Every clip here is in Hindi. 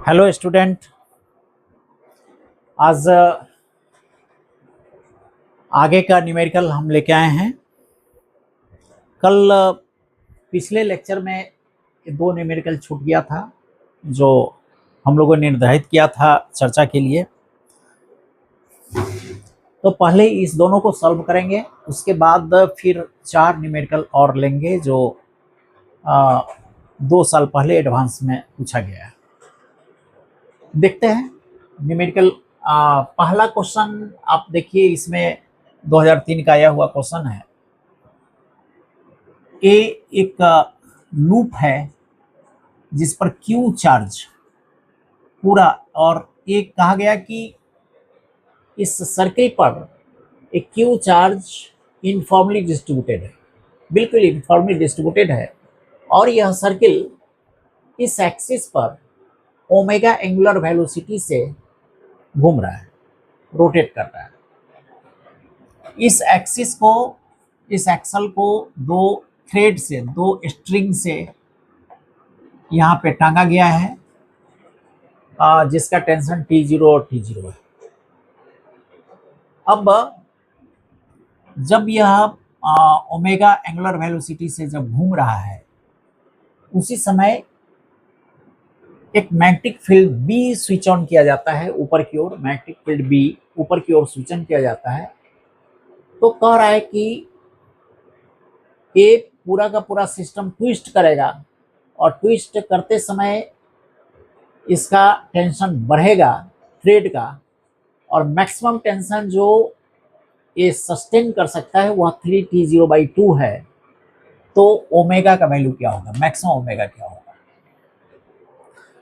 Hello student. आज आगे का न्यूमेरिकल हम लेके आए हैं। कल पिछले लेक्चर में दो न्यूमेरिकल छूट गया था जो हम लोगों ने निर्धारित किया था चर्चा के लिए। तो पहले इस दोनों को सॉल्व करेंगे, उसके बाद फिर 4 न्यूमेरिकल और लेंगे जो 2 साल पहले एडवांस में पूछा गया है। देखते हैं न्यूमेरिकल। पहला क्वेश्चन आप देखिए, इसमें 2003 का आया हुआ क्वेश्चन है। एक लूप है जिस पर क्यू चार्ज पूरा, और ये कहा गया कि इस सर्किल पर एक क्यू चार्ज यूनिफॉर्मली डिस्ट्रीब्यूटेड है, बिल्कुल यूनिफॉर्मली डिस्ट्रीब्यूटेड है, और यह सर्किल इस एक्सिस पर ओमेगा एंगुलर वेलोसिटी से घूम रहा है, रोटेट कर रहा है। इस एक्सिस को, इस एक्सल को दो थ्रेड से, दो स्ट्रिंग से यहाँ पे टांगा गया है, जिसका टेंशन T0 और T0 है। अब जब यह ओमेगा एंगुलर वेलोसिटी से जब घूम रहा है, उसी समय एक magnetic field B switch on किया जाता है ऊपर की ओर। मैग्नेटिक फील्ड B ऊपर की ओर स्विच ऑन किया जाता है। तो कह रहा है कि ये पूरा का पूरा सिस्टम ट्विस्ट करेगा, और ट्विस्ट करते समय इसका टेंशन बढ़ेगा थ्रेड का, और मैक्सिमम टेंशन जो ये सस्टेन कर सकता है वह 3T0/2 है। तो ओमेगा का वैल्यू क्या होगा, मैक्सिमम ओमेगा क्या होगा,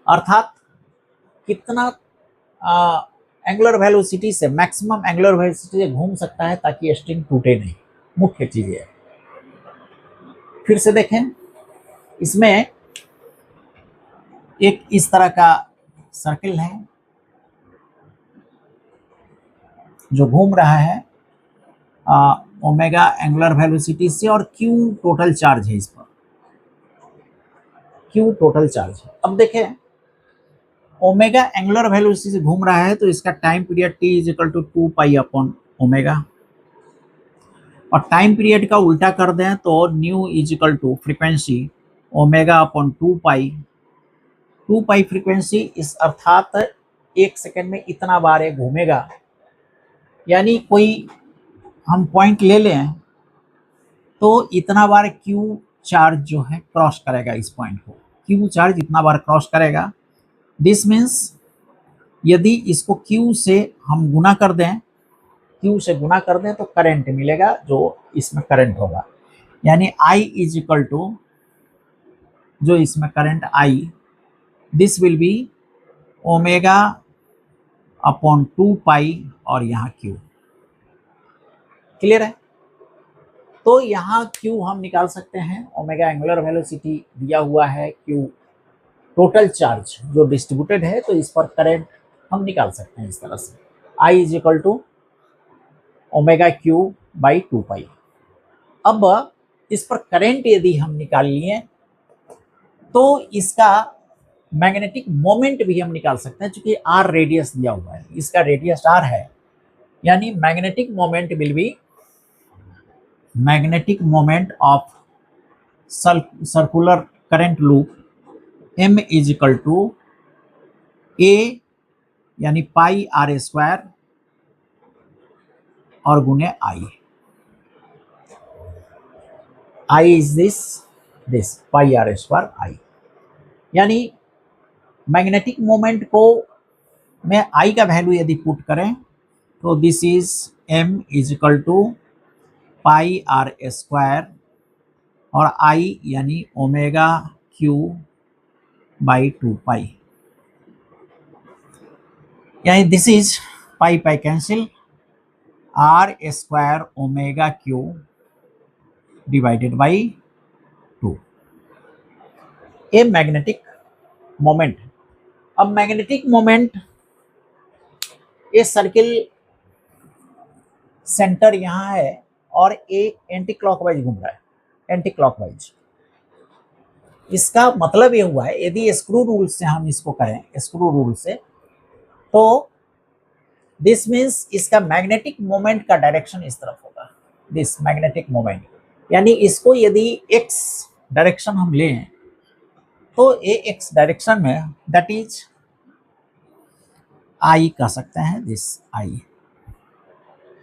अर्थात कितना एंगुलर वेलोसिटी से, मैक्सिमम एंगुलर वेलोसिटी से घूम सकता है ताकि स्ट्रिंग टूटे नहीं। मुख्य चीज है। फिर से देखें, इसमें एक इस तरह का सर्किल है जो घूम रहा है ओमेगा एंगुलर वेलोसिटी से, और क्यू टोटल चार्ज है इस पर, क्यू टोटल चार्ज है। अब देखें, ओमेगा एंगुलर वेलोसिटी से घूम रहा है तो इसका टाइम पीरियड T = 2π/ओमेगा, और टाइम पीरियड का उल्टा कर दें तो न्यू = फ्रीक्वेंसी ओमेगा/2π। 2π फ्रीक्वेंसी, इस अर्थात 1 सेकेंड में इतना बार ये घूमेगा। यानी कोई हम पॉइंट ले लें तो इतना बार क्यू चार्ज जो है क्रॉस करेगा इस पॉइंट को, क्यू चार्ज इतना बार क्रॉस करेगा। दिस मीन्स यदि इसको क्यू से हम गुना कर दें, क्यू से गुना कर दें तो करंट मिलेगा, जो इसमें करंट होगा। यानी I = जो इसमें current I, this will be ओमेगा/2π और यहाँ क्यू। क्लियर है? तो यहाँ क्यू हम निकाल सकते हैं, ओमेगा एंगुलर वेलोसिटी दिया हुआ है, क्यू टोटल चार्ज जो डिस्ट्रीब्यूटेड है, तो इस पर करंट हम निकाल सकते हैं इस तरह से। I = ω/Q/2π। अब इस पर करंट यदि हम निकाल लिए तो इसका मैग्नेटिक मोमेंट भी हम निकाल सकते हैं, क्योंकि R रेडियस दिया हुआ है, इसका रेडियस R है। यानी magnetic moment will be magnetic moment of circular current loop M = A यानी πr² और गुने I is this πr² I। यानी मैग्नेटिक मोमेंट को में I का वैल्यू यदि पुट करें तो दिस इज M = πr² और I यानी ω/Q/2π। यानी this is pi cancel, R² ω/Q / 2। ये मैग्नेटिक मोमेंट। अब मैग्नेटिक मोमेंट, ये सर्किल सेंटर यहाँ है और ये एंटी क्लॉकवाइज घूम रहा है, एंटी क्लॉकवाइज। इसका मतलब ये हुआ है, यदि स्क्रू रूल से हम इसको करें, स्क्रू रूल से, तो दिस मीन्स इसका मैग्नेटिक मोमेंट का डायरेक्शन इस तरफ होगा, दिस मैग्नेटिक मोमेंट, यानी इसको यदि एक्स डायरेक्शन हम लें तो ए एक्स डायरेक्शन में, दैट इज आई कह सकते हैं, दिस आई,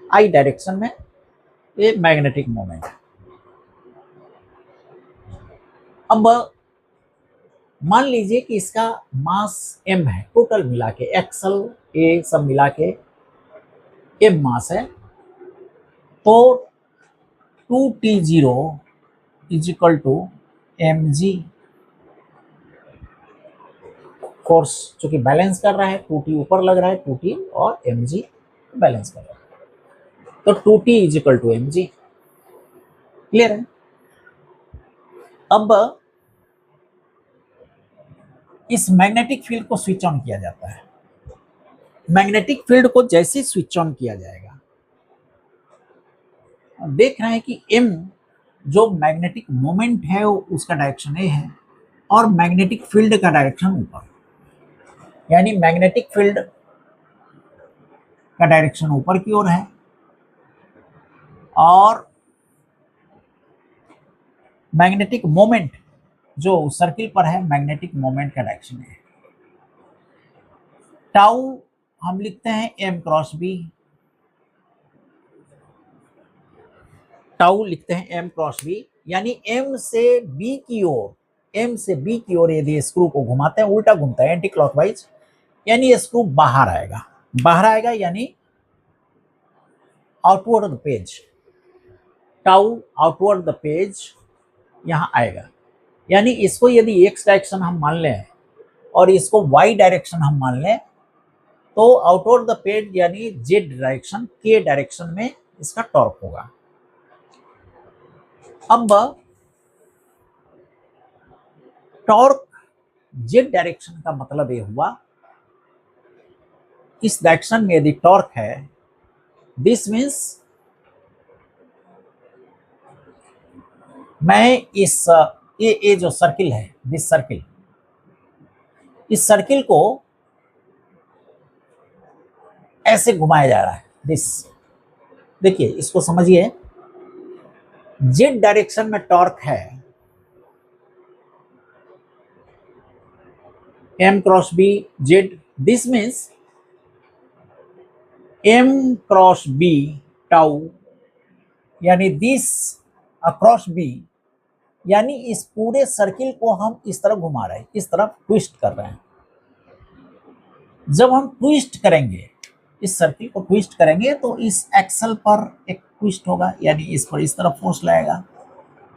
आई डायरेक्शन में ये मैग्नेटिक मोमेंट। अब मान लीजिए कि इसका मास m है, टोटल मिला के एक्सल ए सब मिला के m मास है, तो 2t0 is equal to mg, force चूंकि बैलेंस कर रहा है, 2t ऊपर लग रहा है, 2t और mg बैलेंस कर रहा है, तो 2t is equal to mg। Clear है? अब इस मैग्नेटिक फील्ड को स्विच ऑन किया जाता है। मैग्नेटिक फील्ड को जैसे स्विच ऑन किया जाएगा, देख रहे हैं कि m जो मैग्नेटिक मोमेंट है उसका डायरेक्शन ए है और मैग्नेटिक फील्ड का डायरेक्शन ऊपर, यानी मैग्नेटिक फील्ड का डायरेक्शन ऊपर की ओर है और मैग्नेटिक मोमेंट जो सर्किल पर है, मैग्नेटिक मोमेंट का डायरेक्शन है। टाउ हम लिखते हैं m क्रॉस बी, टाउ लिखते हैं m क्रॉस बी, यानी m से b की ओर, m से b की ओर यदि स्क्रू को घुमाते हैं, उल्टा घूमता है एंटी क्लॉकवाइज, यानी स्क्रू बाहर आएगा, बाहर आएगा यानी outward the page, tau outward the page यहां आएगा, यानी इसको यदि x डायरेक्शन हम मान लें और इसको y डायरेक्शन हम मान लें, तो आउटवर्ड द पेज यानी z डायरेक्शन, k डायरेक्शन में इसका टॉर्क होगा। अब टॉर्क z डायरेक्शन का मतलब ये हुआ, इस डायरेक्शन में यदि टॉर्क है, दिस मीन्स मैं इस ये जो सर्किल है, दिस सर्किल, इस सर्किल को ऐसे घुमाया जा रहा है, दिस, देखिए इसको समझिए, जेड डायरेक्शन में टॉर्क है m cross b z, this means m cross b tau, यानी दिस अक्रॉस b, यानी इस पूरे सर्किल को हम इस तरफ घुमा रहे हैं, इस तरफ ट्विस्ट कर रहे हैं। जब हम ट्विस्ट करेंगे, इस सर्किल को ट्विस्ट करेंगे, तो इस एक्सल पर एक ट्विस्ट होगा, यानी इस पर इस तरफ फोर्स लगेगा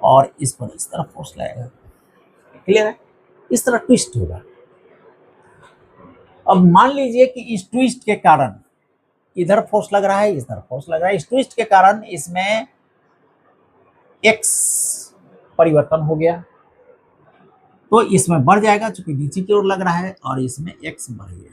और इस पर इस तरफ फोर्स लगेगा। क्लियर है? इस तरह ट्विस्ट होगा। अब मान लीजिए कि इस ट्विस्ट के कारण इधर फोर्स लग रहा है, इधर फोर्स लग रहा है, इस ट्विस्ट के कारण इसमें x परिवर्तन हो गया, तो इसमें बढ़ जाएगा चूंकि नीचे की ओर लग रहा है, और इसमें x बढ़ गया।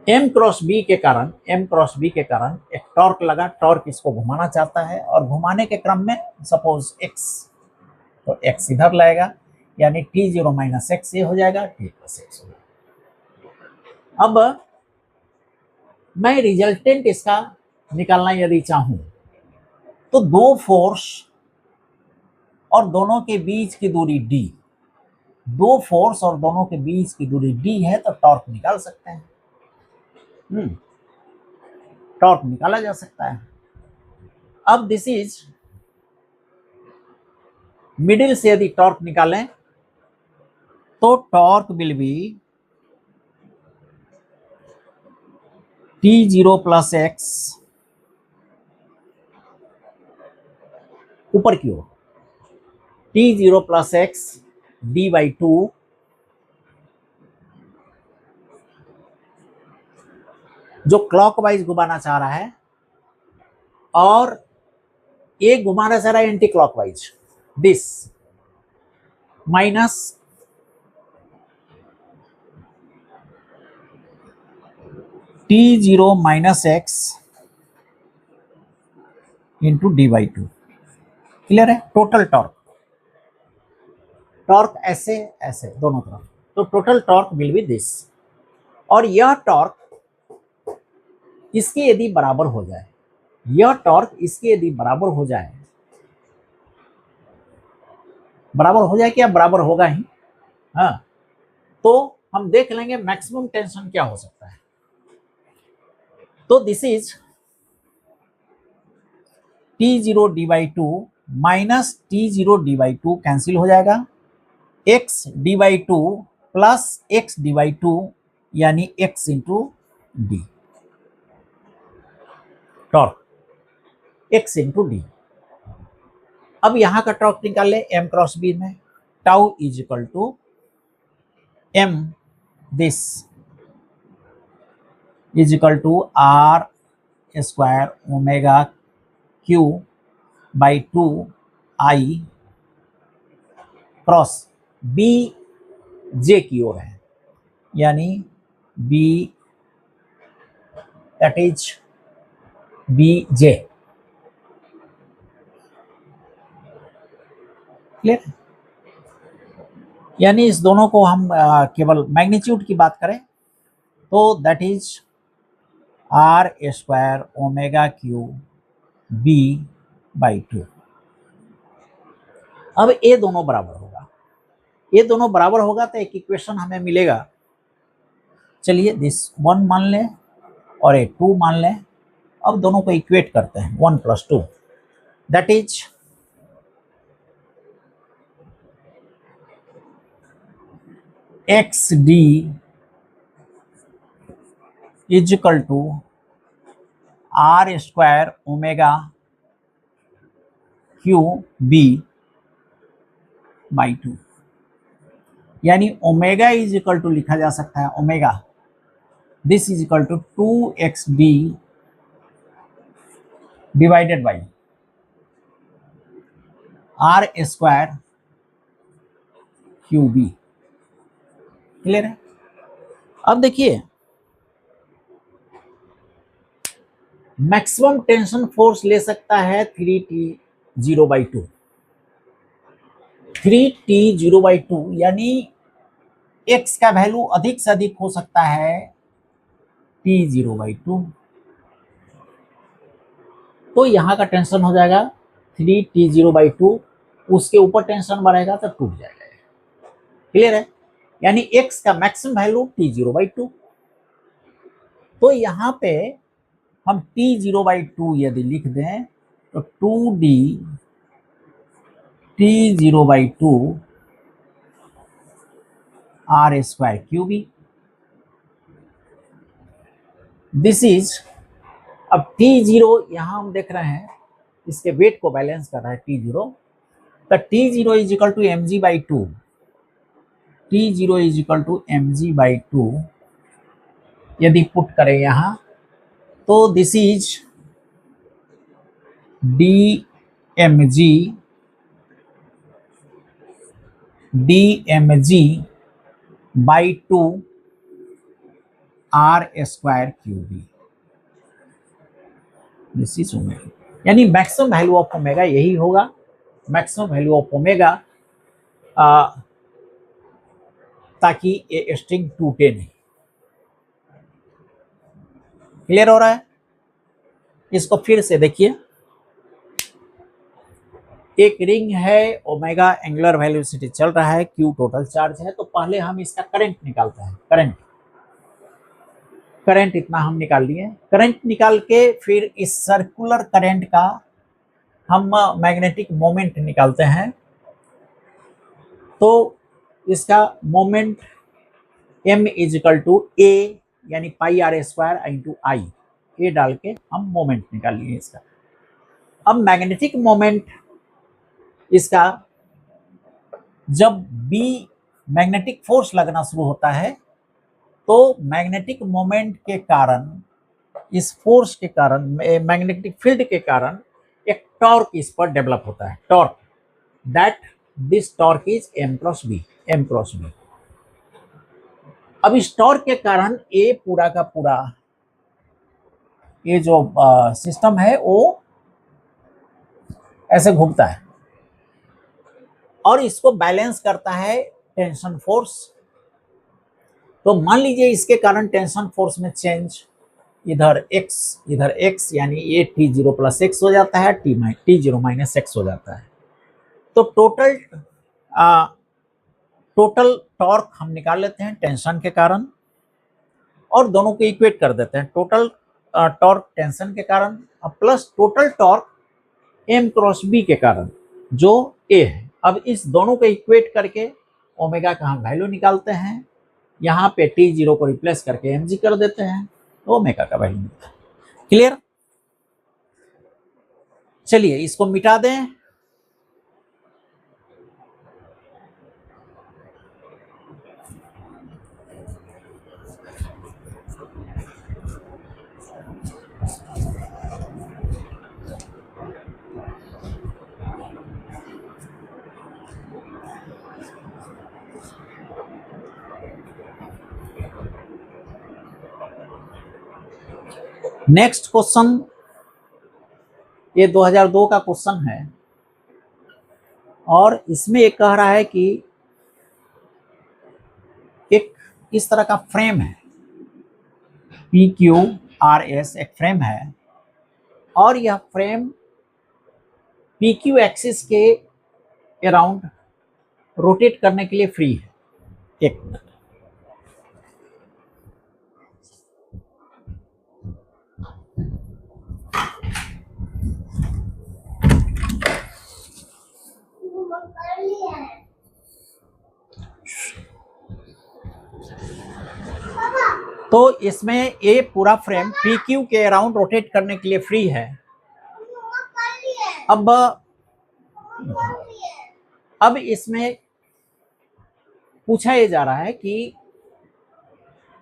m क्रॉस b के कारण, m क्रॉस b के कारण एक टॉर्क लगा, टॉर्क इसको घुमाना चाहता है, और घुमाने के क्रम में सपोज x, तो x इधर लाएगा, यानी t0 माइनस x ये हो जाएगा, t प्लस x हो जाएगा। अब मैं रिजल्टेंट इसका निकालना यदि चाहूं, तो दो फोर्स और दोनों के बीच की दूरी d, दो फोर्स और दोनों के बीच की दूरी d है, तो टॉर्क निकाल सकते हैं। टॉर्क निकाला जा सकता है। अब दिस इज मिडिल से यदि टॉर्क निकालें, तो torque will be t0 plus x ऊपर की ओर, t0 प्लस एक्स d/2 जो क्लॉकवाइज घुमाना चाह रहा है, और एक घुमाना चाह रहा है anti clockwise, this minus t0 minus x into d/2। Clear है? टोटल टॉर्क, टॉर्क ऐसे ऐसे दोनों तरफ, तो total torque will be this. और यह टॉर्क इसके यदि बराबर हो जाए, यह टॉर्क इसके यदि बराबर हो जाए, बराबर हो जाए क्या, बराबर होगा ही, हाँ, तो हम देख लेंगे मैक्सिमम टेंशन क्या हो सकता है। तो this is T0 d by two minus T0 d by two cancel हो जाएगा, x d by two plus x d by two यानी x into d, torque x into d. अब यहां का टॉर्क निकाल ले m क्रॉस b में, tau is equal to m this is equal to r square omega q by two i cross b j की ओर है, यानी b that is b j। Clear? यानी इस दोनों को हम केवल मैग्नीट्यूड की बात करें तो that is are square omega Q B by two. अब ये दोनों बराबर होगा, ये दोनों बराबर होगा तो एक इक्वेशन हमें मिलेगा। चलिए दिस 1 मान लें और ये 2 मान लें। अब दोनों को इक्वेट करते हैं, 1 plus 2 that is X D is equal to R square omega Q B by two, यानी ओमेगा इज इक्वल टू लिखा जा सकता है omega this is equal to 2xd divided by R square Q B. Clear है? अब देखिए मैक्सिमम टेंशन फोर्स ले सकता है 3T0 by two, 3T0 by two, यानी x का वैल्यू अधिक से अधिक हो सकता है T0 बाई टू। तो यहां का टेंशन हो जाएगा 3T0 बाई टू, उसके ऊपर टेंशन बढ़ेगा तो टूट जाएगा। क्लियर है? यानी x का maximum value T0 by to. तो यहां पे हम T0 बाई टू यदि लिख दें तो 2D T0 by two R square Q B. This is, अब T0 यहां हम देख रहे हैं इसके वेट को बैलेंस कर रहा है T0, तो T0 is equal to M G by two, T0 is equal to M G by two यदि पुट करें यहां तो this is D M G by two R square Q B, this is omega. यानी मैक्सिमम वैल्यू ऑफ ओमेगा यही होगा, मैक्सिमम वैल्यू ऑफ ओमेगा, ताकि ये स्ट्रिंग टूटे नहीं। क्लियर हो रहा है? इसको फिर से देखिए, एक रिंग है, ओमेगा एंगुलर वेलोसिटी चल रहा है, क्यू टोटल चार्ज है, तो पहले हम इसका करंट निकालते हैं। करंट इतना हम निकाल लिए, करंट निकाल के फिर इस सर्कुलर करंट का हम मैग्नेटिक मोमेंट निकालते हैं। तो इसका moment m is equal to A यानी pi r square into I, ये डाल के हम मोमेंट निकाल लिए इसका। अब मैग्नेटिक मोमेंट इसका, जब B मैग्नेटिक फोर्स लगना शुरू होता है तो मैग्नेटिक मोमेंट के कारण, इस फोर्स के कारण, मैग्नेटिक फील्ड के कारण एक टॉर्क इस पर डेवलप होता है, torque, that this torque is m cross B. अब इस टॉर्क के कारण ये पूरा का पूरा ये जो सिस्टम है वो ऐसे घूमता है, और इसको बैलेंस करता है टेंशन फोर्स। तो मान लीजिए इसके कारण टेंशन फोर्स में चेंज, इधर x यानी ये T0 प्लस एक्स हो जाता है, T0 माइनस एक्स हो जाता है। तो टोटल टॉर्क हम निकाल लेते हैं टेंशन के कारण और दोनों को इक्वेट कर देते हैं। टोटल टॉर्क टेंशन के कारण plus total torque m cross b के कारण जो a है। अब इस दोनों को इक्वेट करके ओमेगा का हम वैल्यू निकालते हैं। यहाँ पे T0 को रिप्लेस करके mg कर देते हैं, तो ओमेगा का वैल्यू मिलता है। क्लियर? चलिए इसको मिटा दें। नेक्स्ट क्वेश्चन, ये 2002 का क्वेश्चन है और इसमें एक कह रहा है कि एक इस तरह का फ्रेम है, PQRS एक फ्रेम है और यह फ्रेम PQ एक्सिस के अराउंड रोटेट करने के लिए फ्री है। एक मिनट, तो इसमें ये पूरा फ्रेम PQ के अराउंड रोटेट करने के लिए फ्री है। अब इसमें पूछा ये जा रहा है कि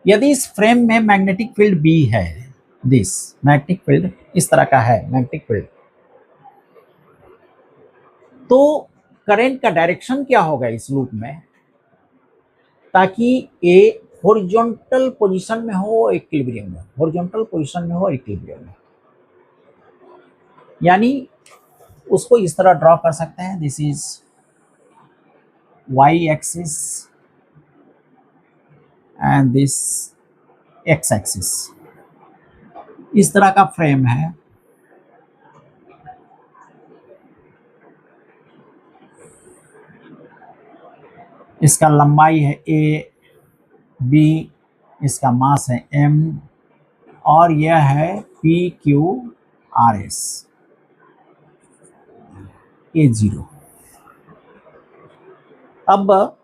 यदि इस फ्रेम में मैग्नेटिक फील्ड B है, दिस मैग्नेटिक फील्ड इस तरह का है मैग्नेटिक फील्ड, तो करंट का डायरेक्शन क्या होगा इस लूप में, ताकि ए हॉरिजॉन्टल पोजीशन में हो इक्विलिब्रियम में, हॉरिजॉन्टल पोजीशन में हो इक्विलिब्रियम में। यानी उसको इस तरह ड्रॉ कर सकते हैं, this is y axis and this x axis, इस तरह का फ्रेम है। इसका लंबाई है a, b, इसका मास है m और यह है PQRS A0। अब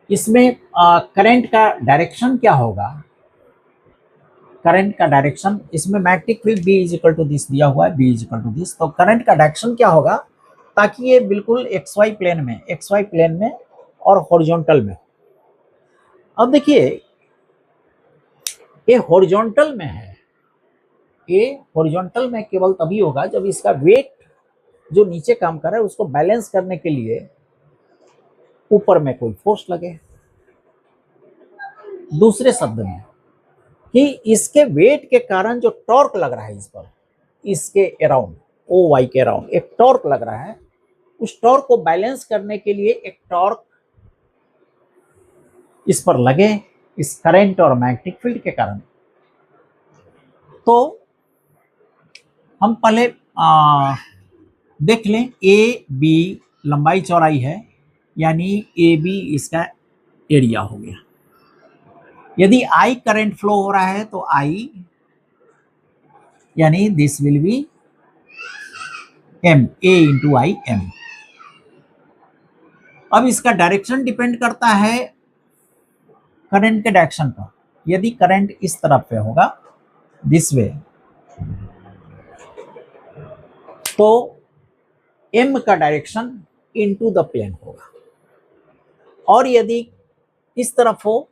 इसमें करंट का डायरेक्शन क्या होगा, करंट का डायरेक्शन इसमें magnetic field B is equal to this दिया हुआ है, B is equal to this, तो करंट का डायरेक्शन क्या होगा ताकि ये बिल्कुल XY प्लेन में और हॉरिजॉन्टल में। अब देखिए ये हॉरिजॉन्टल में है, ये हॉरिजॉन्टल में केवल तभी होगा जब इसका वेट जो नीचे काम कर रहा है उसको बैलेंस करने के लिए ऊपर में कोई फोर्स लगे। दूसरे शब्द में कि इसके वेट के कारण जो टॉर्क लग रहा है इस पर, इसके अराउंड OY के अराउंड एक टॉर्क लग रहा है, उस टॉर्क को बैलेंस करने के लिए एक टॉर्क इस पर लगे इस करंट और मैग्नेटिक फील्ड के कारण। तो हम पहले देख लें, AB लंबाई चौड़ाई है यानी AB इसका एरिया हो गया। यदि I करंट फ्लो हो रहा है तो I यानी this will B M, A into I M। अब इसका डायरेक्शन डिपेंड करता है करंट के डायरेक्शन पर। यदि करंट इस तरफ पे होगा दिस वे, तो M का डायरेक्शन इनटू द प्लेन होगा, और यदि इस तरफ हो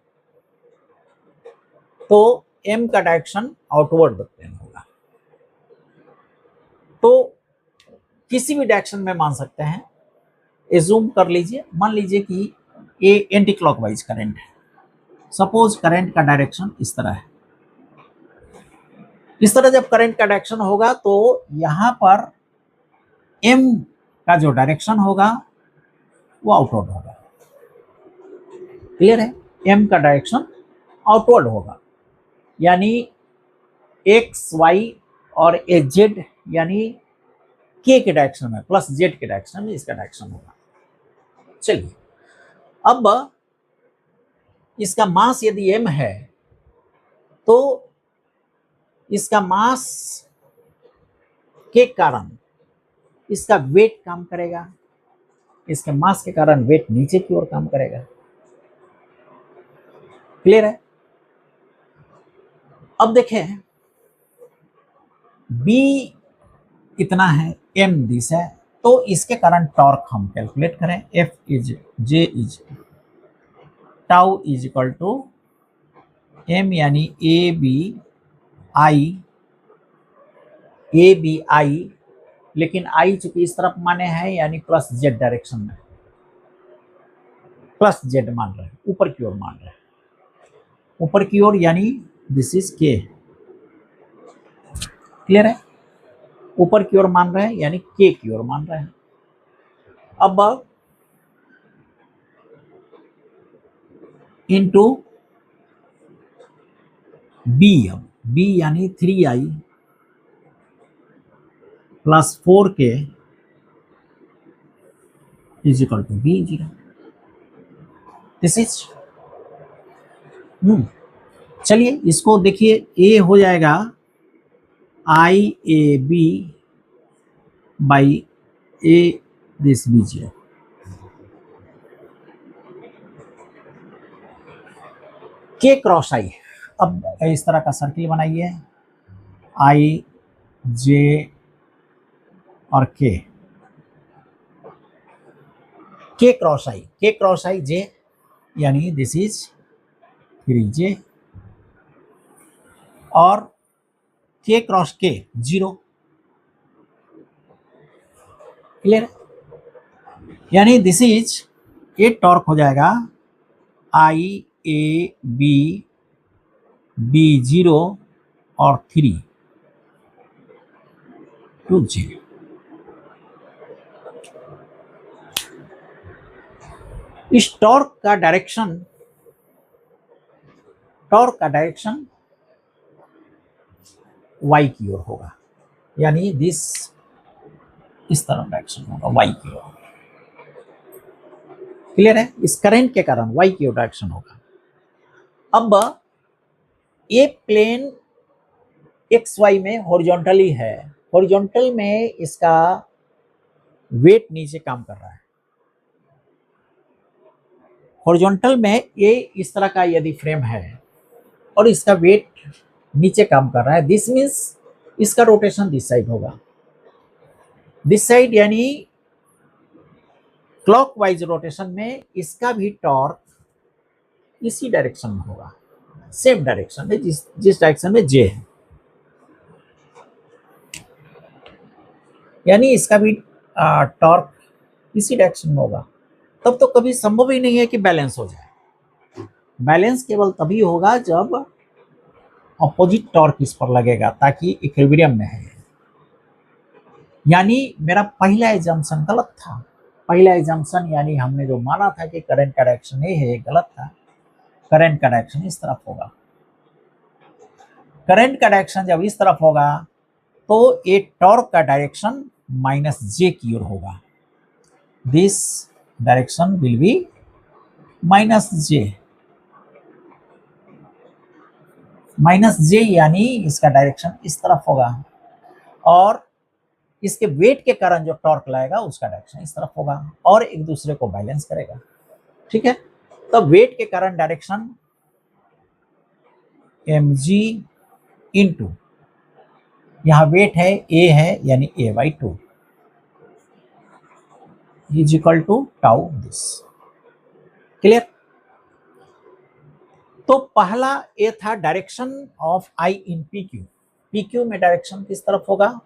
तो M का डायरेक्शन आउटवर्ड द प्लेन होगा। तो किसी भी डायरेक्शन में मान सकते हैं। एज्यूम कर लीजिए, मान लीजिए कि ये एंटी क्लॉकवाइज करंट है। सपोज करंट का डायरेक्शन इस तरह है, इस तरह जब करंट का डायरेक्शन होगा तो यहां पर m का जो डायरेक्शन होगा वो आउटवर्ड होगा। क्लियर है? m का डायरेक्शन आउटवर्ड होगा, यानी x y और z यानी k के डायरेक्शन में प्लस z के डायरेक्शन में इसका डायरेक्शन होगा। चलिए, अब इसका मास यदि m है तो इसका मास के कारण इसका वेट काम करेगा, इसके मास के कारण वेट नीचे की ओर काम करेगा। क्लियर है? अब देखें, b इतना है, m दिस है, तो इसके कारण टॉर्क हम कैलकुलेट करें। F is J is tau is equal to m यानी ए बी आई, लेकिन आई चूंकि इस तरफ माने हैं यानी प्लस जेड डायरेक्शन में, प्लस जेड मान रहे हैं, ऊपर की ओर मान रहे हैं, ऊपर की ओर यानी दिस इज के। क्लियर है? ऊपर की ओर मान रहे हैं यानी के की ओर मान रहे हैं। अब इनटू बी, अब बी यानी 3i plus 4k is equal to B 0। This is चलिए इसको देखिए, ए हो जाएगा I A B by A this B 0। के क्रॉस आई, अब इस तरह का सर्किल बनाइए, आई जे और के क्रॉस आई जे यानी दिस इज 3j और के क्रॉस के 0। क्लियर? यानी दिस इज ये टॉर्क हो जाएगा आई ए बी बी 0 और 3 2j। इस टॉर्क का डायरेक्शन y की ओर होगा, यानी दिस इस तरफ डायरेक्शन होगा y की ओर। क्लियर है? इस करंट के कारण y की ओर डायरेक्शन होगा। अब ये प्लेन एक्स वाई में हॉरिजॉन्टली है, हॉरिजॉन्टल में इसका वेट नीचे काम कर रहा है। हॉरिजॉन्टल में ये इस तरह का यदि फ्रेम है और इसका वेट नीचे काम कर रहा है, दिस मीन्स इसका रोटेशन दिस साइड होगा, दिस साइड यानी क्लॉकवाइज रोटेशन में इसका भी टॉर्क इसी डायरेक्शन में होगा, सेम डायरेक्शन में, जिस डायरेक्शन में जे है, यानी इसका भी टॉर्क इसी डायरेक्शन में होगा। तब तो कभी संभव ही नहीं है कि बैलेंस हो जाए। बैलेंस केवल तभी होगा जब अपोजिट टॉर्क इस पर लगेगा, ताकि इक्विलिब्रियम में है। यानी मेरा पहला एजम्पशन गलत था। पहला एजम्पशन यानी हमने जो माना था कि करंट का डायरेक्शन ये है, गलत था। करंट का डायरेक्शन इस तरफ होगा। करंट का डायरेक्शन जब इस तरफ होगा तो ये टॉर्क का डायरेक्शन माइनस जे की ओर होगा। This direction will be minus J यानी इसका डायरेक्शन इस तरफ होगा, और इसके वेट के कारण जो टॉर्क लाएगा उसका डायरेक्शन इस तरफ होगा, और एक दूसरे को बैलेंस करेगा। ठीक है? तो वेट के कारण डायरेक्शन mg इंटू, यहां वेट है a है यानी a/2 is equal to tau this. Clear? तो पहला ये था direction of I in PQ। PQ में डायरेक्शन किस तरफ होगा?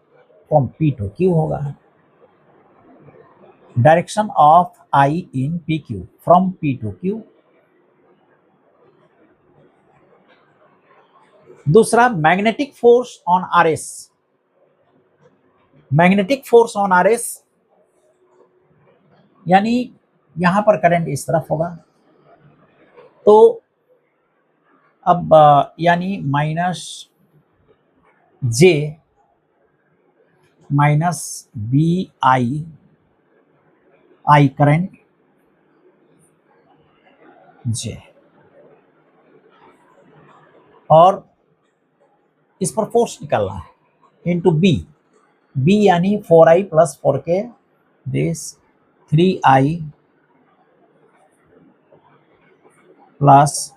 फ्रॉम P टू Q होगा। Direction of I in PQ from P to Q। दूसरा magnetic force on RS, magnetic force on RS यानी यहां पर करंट इस तरफ होगा, तो अब यानी minus J minus B I, I current J, और इस पर फोर्स निकालना है इनटू बी, बी यानी 4i plus 4k this 3i plus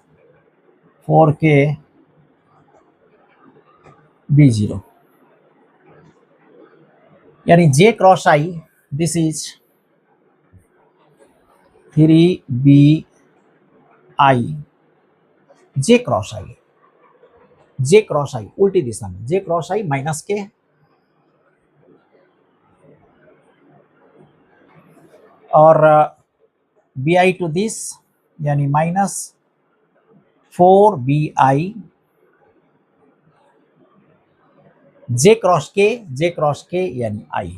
4k b0, यानी j cross i this is 3bi j cross i, j cross i उल्टी दिशा में, j क्रॉस i माइनस के और bi टू दिस यानी माइनस 4bi j क्रॉस के यानी i,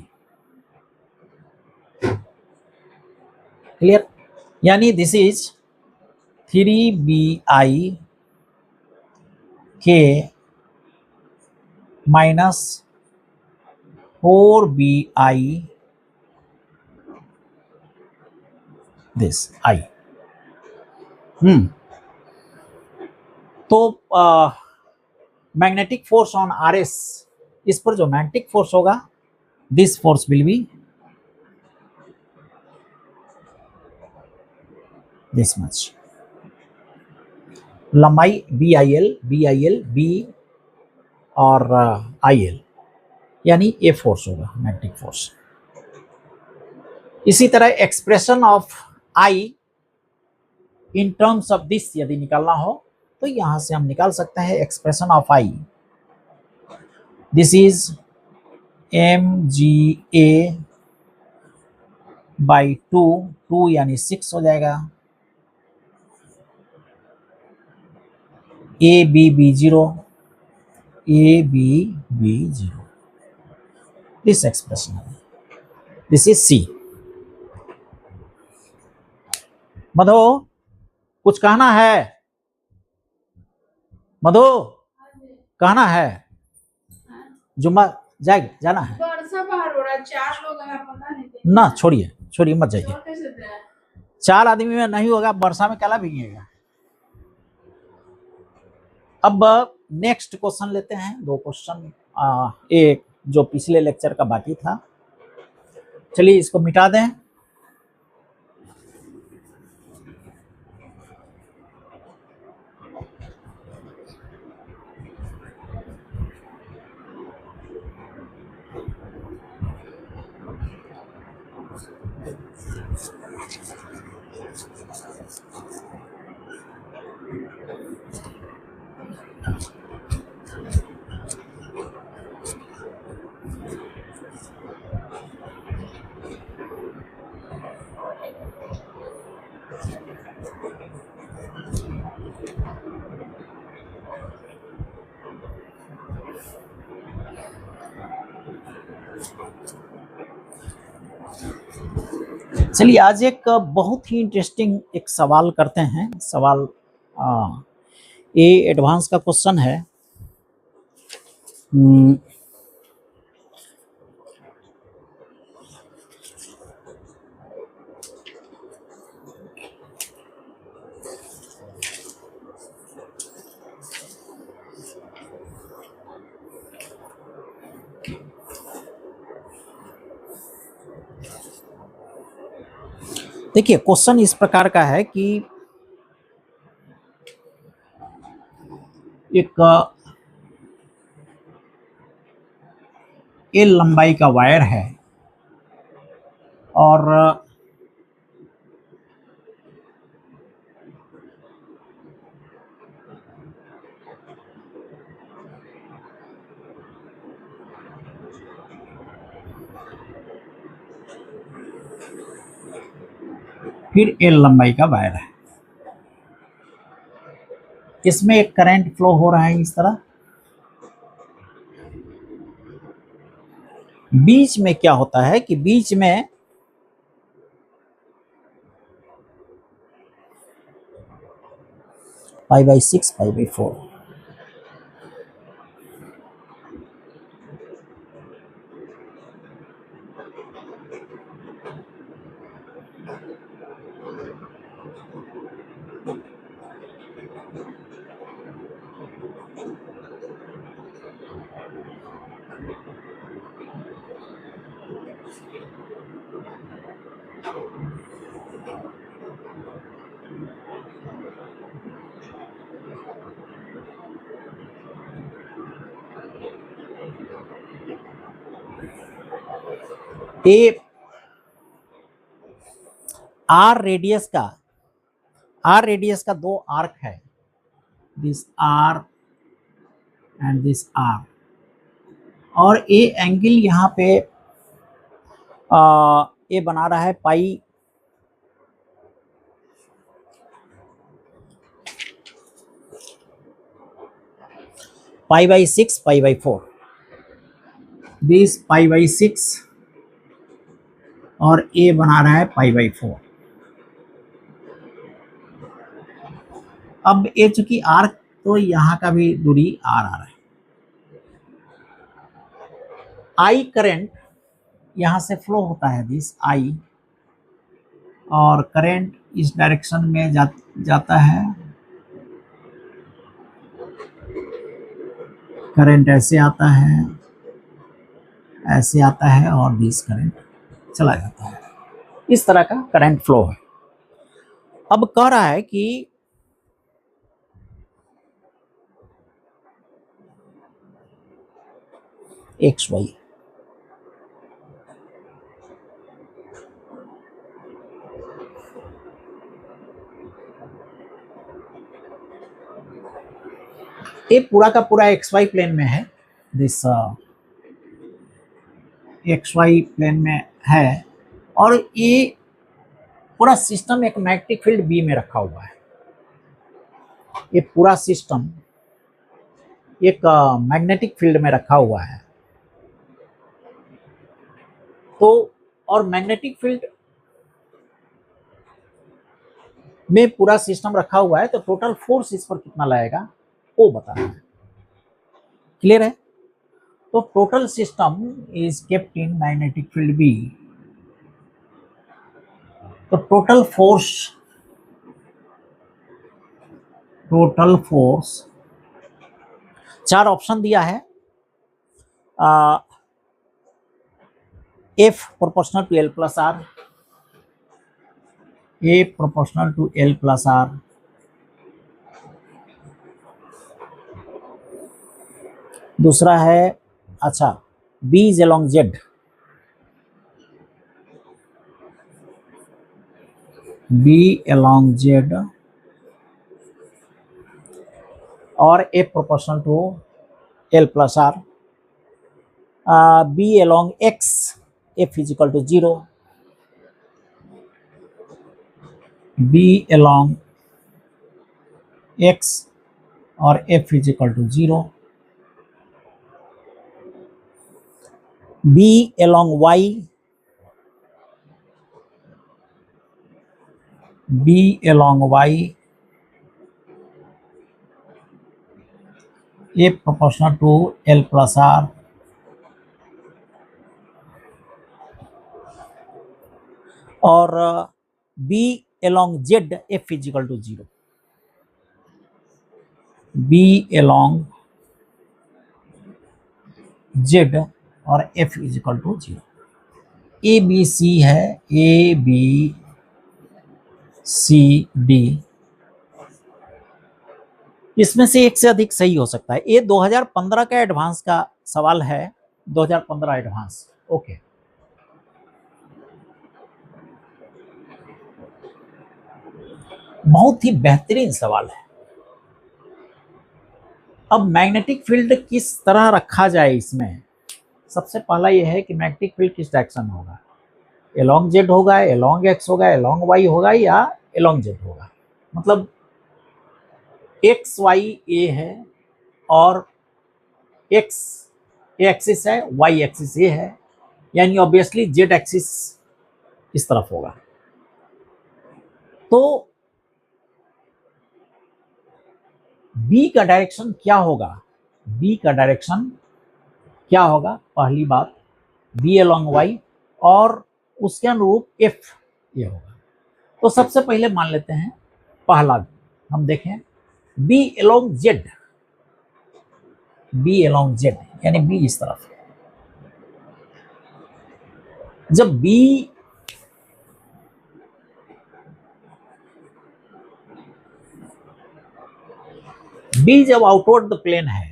क्लियर, यानी दिस इज 3bi के माइनस 4bi दिस i। तो मैग्नेटिक फोर्स ऑन आरएस, इस पर जो मैग्नेटिक फोर्स होगा this force will be this much, लंबाई BIL B और IL यानी ये फोर्स होगा मैग्नेटिक फोर्स। इसी तरह expression of I in terms of this यदि निकालना हो तो यहां से हम निकाल सकते हैं expression of I, this is mga by 2 यानी 6 हो जाएगा, ABB0 this expression, this is C। मधु कुछ कहना है? मधु कहना है? जुम्मा जाना है? बाहर हो रहा है, 4 लोग हैं, पता नहीं ना, छोड़िए मत जाइए, 4 आदमी में नहीं होगा, वर्षा में कैला भीगेगा। अब नेक्स्ट क्वेश्चन लेते हैं, 2 क्वेश्चन, एक जो पिछले लेक्चर का बाकी था, चलिए इसको मिटा दें। चलिए आज एक बहुत ही इंटरेस्टिंग एक सवाल करते हैं। सवाल ये एडवांस का क्वेश्चन है। देखिए क्वेश्चन इस प्रकार का है कि एक एल लंबाई का वायर है और फिर एल लंबाई का वायर है। इसमें एक करंट फ्लो हो रहा है इस तरह, बीच में क्या होता है कि बीच में π/6 π/4, ये आर रेडियस का दो आर्क है, this R and this R, और ये एंगल यहाँ पे ये बना रहा है π/6 π/4, दिस π/6 और ये बना रहा है π/4। अब ये चूंकि आर्क, तो यहाँ का भी दूरी आर आ रहा है। आई करंट यहाँ से फ्लो होता है, दिस आई, और करंट इस डायरेक्शन में जाता है, करंट ऐसे आता है, ऐसे आता है, और दिस करंट चला जाता है। इस तरह का करंट फ्लो है। अब कह रहा है कि एक्स वाई, ये पूरा का पूरा एक्स वाई प्लेन में है, दिस एक्स वाई प्लेन में है, और ये पूरा सिस्टम एक मैग्नेटिक फील्ड बी में रखा हुआ है। ये पूरा सिस्टम एक मैग्नेटिक फील्ड में रखा हुआ है। तो और मैग्नेटिक फील्ड में पूरा सिस्टम रखा हुआ है, तो टोटल फोर्स इस पर कितना लगेगा वो बताना है। क्लियर है? तो total system is kept in magnetic field B, तो टोटल फोर्स चार ऑप्शन दिया है। F proportional to L plus R, A proportional to L plus R, दूसरा है अच्छा B is along Z, B along Z, और A proportional to L plus R, B along X, F is equal to 0, B along X और F is equal to 0, B along Y, B along Y, A proportional to L plus R, और B along Z, F is equal to 0, B along Z और F is equal to 0। A B C है, A B C D, इसमें से एक से अधिक सही हो सकता है। ये 2015 का एडवांस का सवाल है, 2015 एडवांस। ओके, बहुत ही बेहतरीन सवाल है। अब मैग्नेटिक फील्ड किस तरह रखा जाए इसमें, सबसे पहला यह है कि मैग्नेटिक फील्ड किस डायरेक्शन में होगा, एलोंग जेड होगा, एलोंग एक्स होगा, एलोंग वाई होगा, या एलोंग जेड होगा। मतलब एक्स वाई ए है और एक्स एक्सिस है, वाई एक्सिस ए है, यानी ऑब्वियसली जेड एक्सिस इस तरफ होगा। तो बी का डायरेक्शन क्या होगा? बी का डायरेक्शन क्या होगा? पहली बात बी अलोंग वाई और उसके अनुरूप एफ ये होगा। तो सबसे पहले मान लेते हैं पहला हम देखें B along Z, B along Z यानी बी इस तरफ। जब बी जब आउटवर्ड द प्लेन है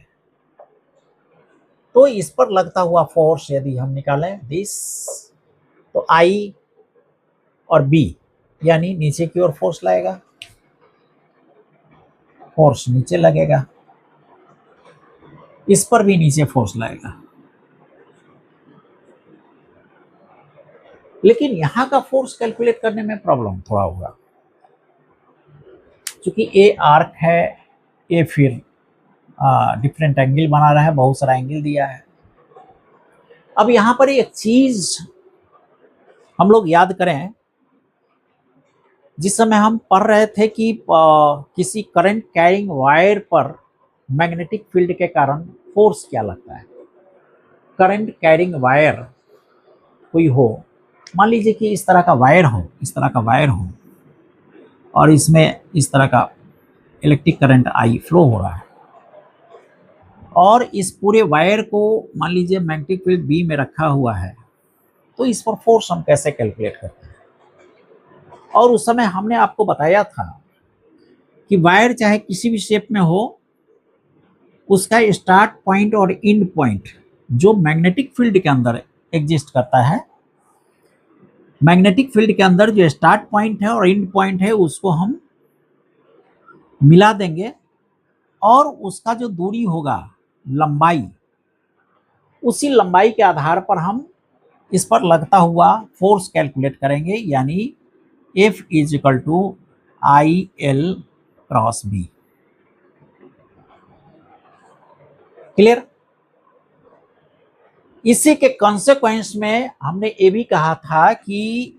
तो इस पर लगता हुआ फोर्स यदि हम निकालें दिस, तो आई और बी यानी नीचे की ओर फोर्स लगेगा, फोर्स नीचे लगेगा, इस पर भी नीचे फोर्स लगेगा। लेकिन यहां का फोर्स कैलकुलेट करने में प्रॉब्लम थोड़ा होगा, क्योंकि ए आर्क है, ए फिर डिफरेंट एंगल बना रहा है, बहुत सारा एंगल दिया है। अब यहां पर एक चीज हम लोग याद करें, जिस समय हम पढ़ रहे थे कि किसी करंट कैरिंग वायर पर मैग्नेटिक फील्ड के कारण फोर्स क्या लगता है। करंट कैरिंग वायर कोई हो, मान लीजिए कि इस तरह का वायर हो, इस तरह का वायर हो और इसमें इस तरह का इलेक्ट्रिक करंट आई फ्लो हो रहा है और इस पूरे वायर को मान लीजिए मैग्नेटिक फील्ड बी में रखा हुआ है, तो इस पर फोर्स हम कैसे कैलकुलेट करते हैं? और उस समय हमने आपको बताया था कि वायर चाहे किसी भी शेप में हो, उसका स्टार्ट पॉइंट और एंड पॉइंट जो मैग्नेटिक फील्ड के अंदर एग्जिस्ट करता है, मैग्नेटिक फील्ड के अंदर जो स्टार्ट पॉइंट है और एंड पॉइंट है उसको हम मिला देंगे और उसका जो दूरी होगा लंबाई, उसी लंबाई के आधार पर हम इस पर लगता हुआ फोर्स कैलकुलेट करेंगे, यानी F is equal to I L cross B. Clear? इसी के कॉन्सेक्वेंस में हमने ये भी कहा था कि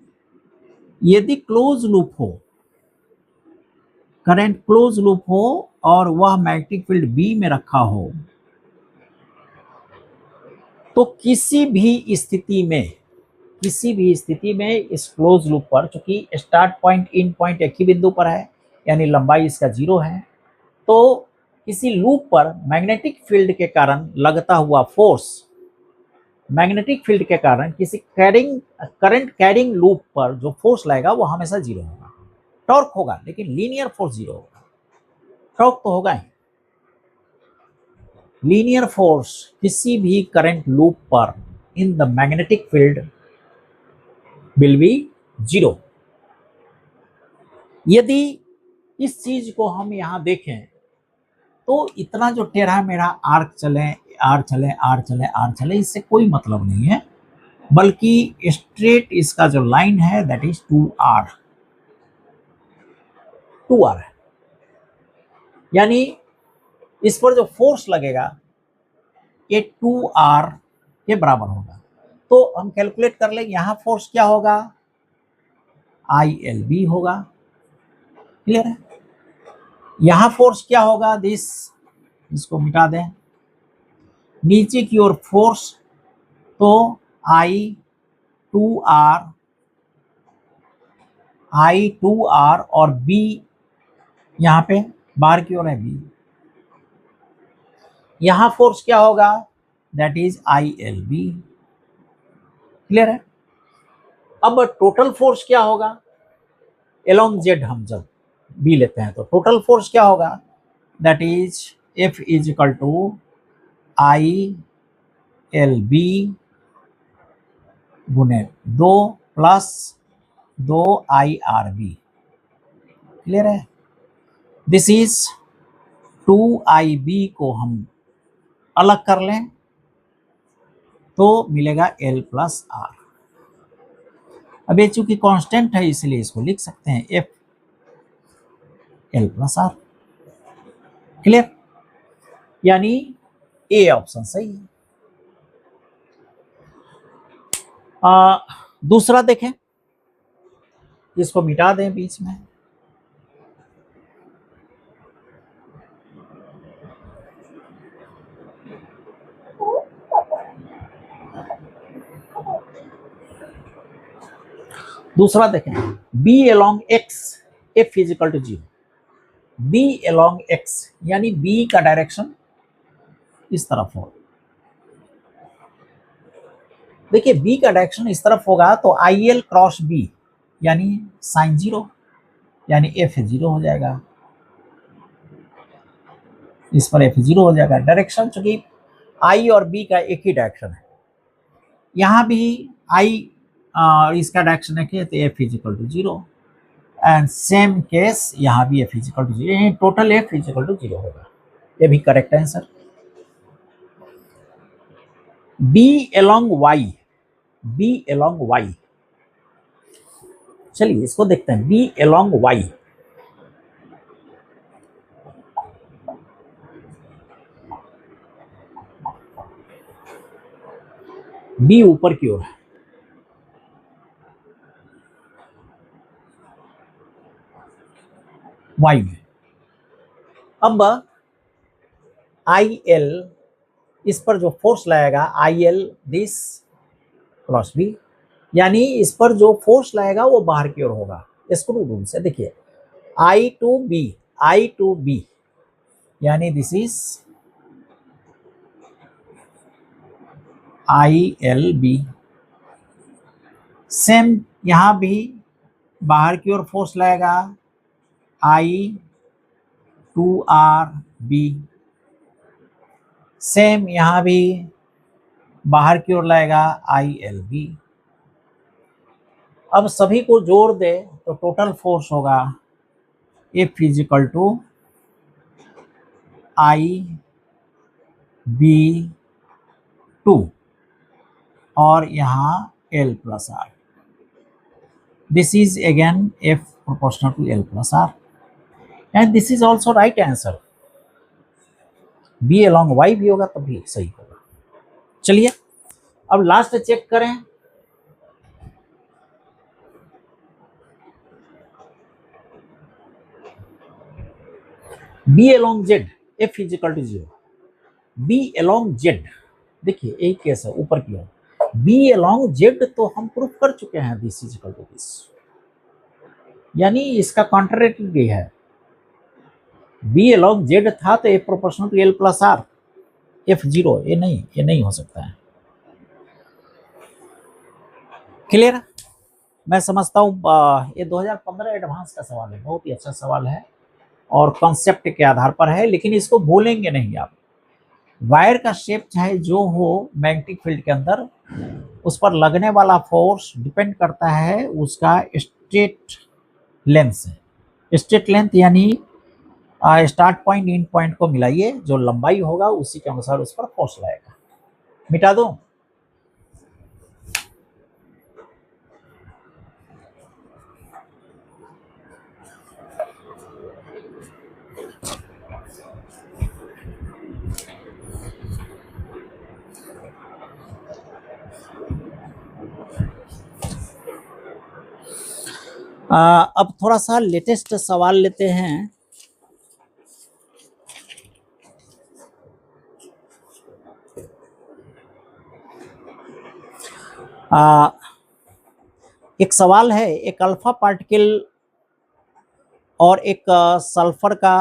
यदि क्लोज लूप हो, करंट क्लोज लूप हो और वह मैग्नेटिक फील्ड बी में रखा हो, तो किसी भी स्थिति में इस क्लोज लूप पर, चूंकि स्टार्ट पॉइंट एंड पॉइंट एक ही बिंदु पर है यानी लंबाई इसका 0 है, तो किसी लूप पर मैग्नेटिक फील्ड के कारण लगता हुआ फोर्स, मैग्नेटिक फील्ड के कारण किसी करंट कैरिंग लूप पर जो फोर्स लगेगा वो हमेशा 0 होगा। टॉर्क होगा लेकिन लीनियर फोर्स 0 होगा, टॉर्क तो होगा ही। लीनियर फोर्स किसी भी करंट लूप पर in the magnetic field will be 0। यदि इस चीज को हम यहां देखें तो इतना जो टेढ़ा मेढ़ा आर्क चले, इससे कोई मतलब नहीं है, बल्कि स्ट्रेट इसका जो लाइन है दैट इज 2r है, यानी इस पर जो फोर्स लगेगा ये 2r के बराबर होगा। तो हम कैलकुलेट कर लेंगे यहां फोर्स क्या होगा, ILB होगा। क्लियर है? यहां फोर्स क्या होगा, इसको मिटा दें, नीचे की ओर फोर्स तो I2R और B यहां पे बाहर की ओर है B, यहां फोर्स क्या होगा, दैट इज ILB। क्लियर है? अब टोटल फोर्स क्या होगा एलोंग जेड, हम जब B लेते हैं तो टोटल फोर्स क्या होगा, that is F is equal to ILB गुने 2 प्लस 2 IRB। क्लियर है? दिस इज 2IB को हम अलग कर लें तो मिलेगा L प्लस R। अब ये चूंकि कांस्टेंट है इसलिए इसको लिख सकते हैं F L plus R। Clear, यानी ए ऑप्शन सही है। दूसरा देखें, इसको मिटा दें बीच में। दूसरा देखें, B along X F is equal to 0। B along X यानी बी का डायरेक्शन इस तरफ हो। देखिए बी का डायरेक्शन इस तरफ होगा तो आई एल क्रॉस बी यानी साइन 0, यानी एफ 0 हो जाएगा। इस पर एफ 0 हो जाएगा। डायरेक्शन चूंकि आई और बी का एक ही डायरेक्शन है, यहां भी आई इसका डायरेक्शन है कि तो F is equal to 0 and same case यहां भी F is equal to 0, total F is equal to 0 होगा। ये भी correct answer. B along Y, B along Y, चलिए इसको देखते हैं। बी अलोंग वाई, बी ऊपर की ओर है, वाई में। अब आई एल, इस पर जो फोर्स लगाएगा I L this cross B, यानी इस पर जो फोर्स लगाएगा वो बाहर की ओर होगा स्क्रू रूल से। देखिए I to B, I to B यानी this is I L B. Same यहां भी बाहर की ओर फोर्स लगेगा I to R B. Same यहां भी बाहर की ओर लगेगा आई एल बी। अब सभी को जोड़ दे तो टोटल फोर्स होगा F is equal to I B two और यहाँ L plus R. This is again F proportional to L plus R and this is also right answer. B along Y भी होगा तब भी सही होगा। चलिए अब लास्ट चेक करें। B along Z F is equal to 0। B along Z, देखिए एक केस है ऊपर की ओर। बी अलोंग जेड तो हम प्रूफ कर चुके हैं this is equal to this, यानी इसका कॉन्ट्राडिक्टरी भी है। बी अलोंग जेड था तो F proportional to L plus R, F 0, ये नहीं हो सकता है। क्लियर, मैं समझता हूँ ये 2015 एडवांस का सवाल है, बहुत ही अच्छा सवाल है और कॉन्सेप्ट के आधार पर है, लेकिन इसको भूलेंगे नहीं आप। वायर का शेप चाहे जो हो मैग्नेटिक फील्ड के अंदर, उस पर लगने वाला फोर्स डिपेंड करता है उसका स्ट्रेट लेंथ से। स्ट्रेट लेंथ यानी स्टार्ट पॉइंट एंड पॉइंट को मिलाइए, जो लंबाई होगा उसी के अनुसार उस पर फोर्स लगेगा। मिटा दो। अब थोड़ा सा लेटेस्ट सवाल लेते हैं। एक सवाल है, एक अल्फा पार्टिकल और एक सल्फर का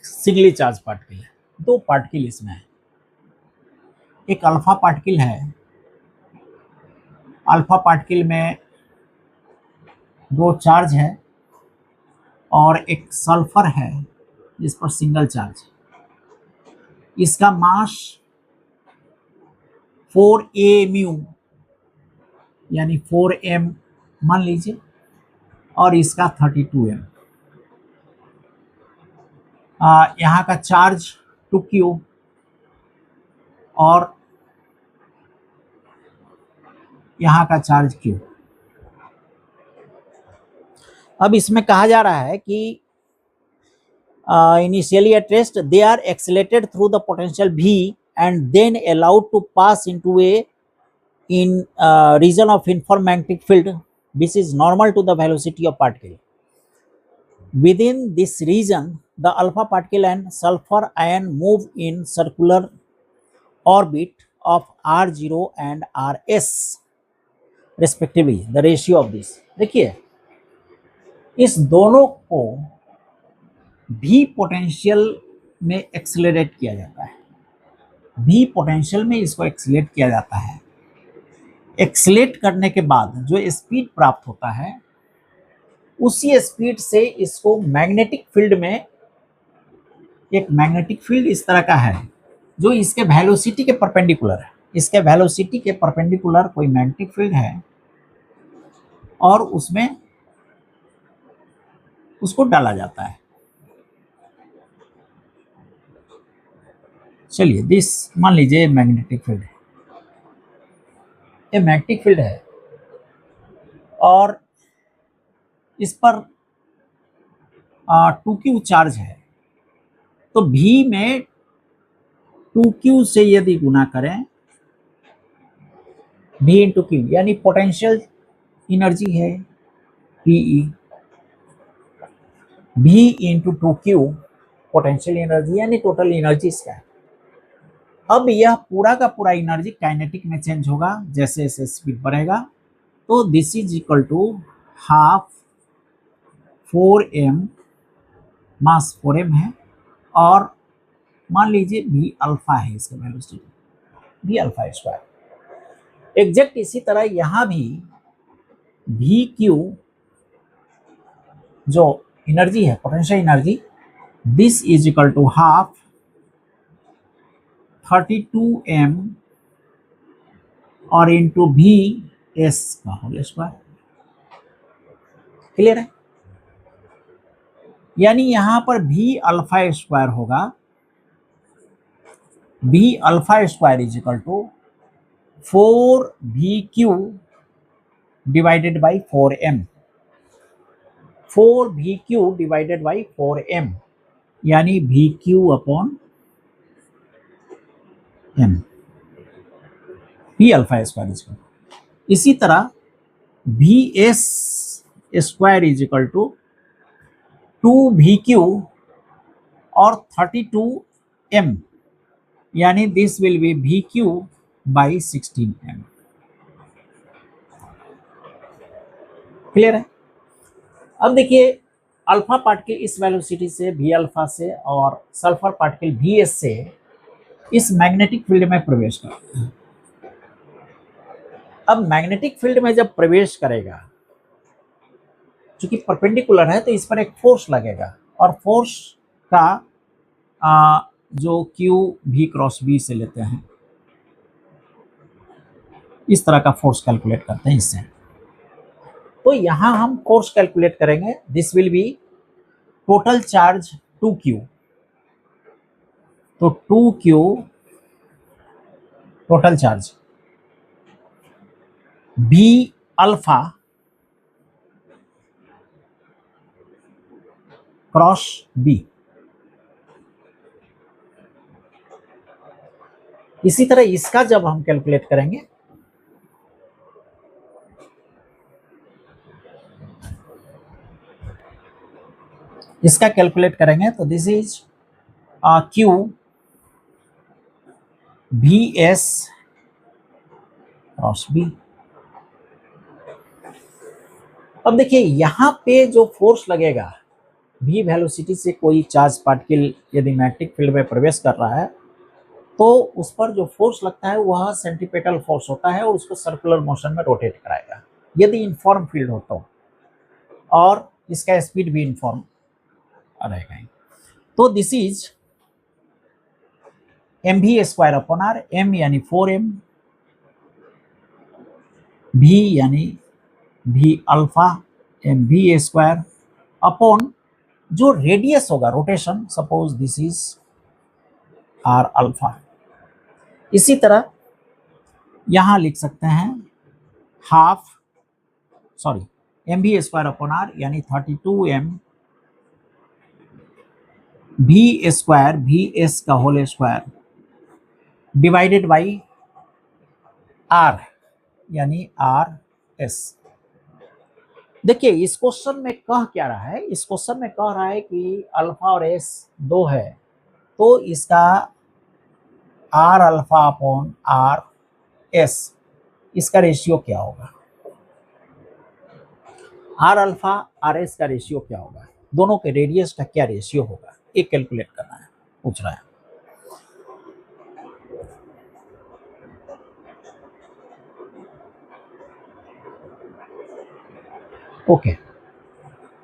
सिंगली चार्ज पार्टिकल है, दो पार्टिकल इसमें है। एक अल्फा पार्टिकल है, अल्फा पार्टिकल में दो चार्ज है और एक सल्फर है जिस पर सिंगल चार्ज है। इसका मास 4a म्यू यानी 4m मान लीजिए और इसका 32m। यहाँ का चार्ज 2q और यहाँ का चार्ज q। अब इसमें कहा जा रहा है कि initially at rest, they are accelerated through the potential V and then allowed to pass into a region of uniform magnetic field which is normal to the velocity of particle. Within this region, the alpha particle and sulfur ion move in circular orbit of R0 and Rs respectively. The ratio of this, देखिए इस दोनों को भी पोटेंशियल में एक्सेलरेट किया जाता है, भी पोटेंशियल में इसको एक्सेलरेट किया जाता है। एक्सेलरेट करने के बाद जो स्पीड प्राप्त होता है उसी स्पीड से इसको मैग्नेटिक फील्ड में, एक मैग्नेटिक फील्ड इस तरह का है जो इसके वेलोसिटी के परपेंडिकुलर है, इसके वेलोसिटी के परपेंडिकुलर कोई मैग्नेटिक फील्ड है और उसमें उसको डाला जाता है। चलिए दिस मान लीजिए मैग्नेटिक फील्ड है, ये मैग्नेटिक फील्ड है और इस पर 2q चार्ज है, तो v में 2q से यदि गुना करें v इंटू क्यू यानी पोटेंशियल एनर्जी है PE, v into 2q potential energy यानी टोटल एनर्जी इसका है। अब यह पूरा का पूरा एनर्जी काइनेटिक में चेंज होगा जैसे जैसे स्पीड बढ़ेगा, तो this is equal to half 4m, mass 4m है और मान लीजिए v अल्फा है इसका velocity, v alpha square. Exact इसी तरह यहाँ भी vq जो एनर्जी है potential energy, this is equal to half 32m और इंटू v s का होल स्क्वायर। क्लियर है? यानी यहां पर v अल्फा स्क्वायर होगा, v alpha square is equal to 4vq divided by 4m, 4vq divided by 4m यानी vq upon m, v alpha square is equal. इसी तरह vs square is equal to 2vq और 32m यानी this will be vq by 16m। Clear है? अब देखिए अल्फा पार्टिकल इस वेलोसिटी से v अल्फा से और सल्फर पार्टिकल vs से इस मैग्नेटिक फील्ड में प्रवेश करता है। अब मैग्नेटिक फील्ड में जब प्रवेश करेगा, चूंकि परपेंडिकुलर है तो इस पर एक फोर्स लगेगा और फोर्स का जो Q v क्रॉस b से लेते हैं, इस तरह का फोर्स कैलकुलेट करते हैं इससे। तो यहां हम फोर्स कैलकुलेट करेंगे, this will B total charge 2q, तो 2q total charge b alpha cross b। इसी तरह इसका जब हम कैलकुलेट करेंगे, इसका कैलकुलेट करेंगे तो this is q vs cross b। अब देखिए यहां पे जो फोर्स लगेगा, v वेलोसिटी से कोई चार्ज पार्टिकल यदि मैग्नेटिक फील्ड में प्रवेश कर रहा है तो उस पर जो फोर्स लगता है वह सेंट्रीपेटल फोर्स होता है और उसको सर्कुलर मोशन में रोटेट कराएगा यदि इनफॉर्म फील्ड हो तो, और इसका स्पीड भी इनफॉर्म रहेगा। तो दिस इज mv square upon r, m यानी 4m, v यानी v alpha mv square upon जो रेडियस होगा rotation, suppose this is r alpha. इसी तरह यहां लिख सकते हैं half mv square upon r यानी 32m V square V S का whole square divided by R यानी आर एस। देखिए इस क्वेश्चन में कह क्या रहा है, इस क्वेश्चन में कह रहा है कि अल्फा और एस 2 है, तो इसका R alpha upon R S इसका रेशियो क्या होगा, आर अल्फा आर एस का रेशियो क्या होगा, दोनों के रेडियस का क्या रेशियो होगा, ये कैलकुलेट करना है, पूछ रहा है। ओके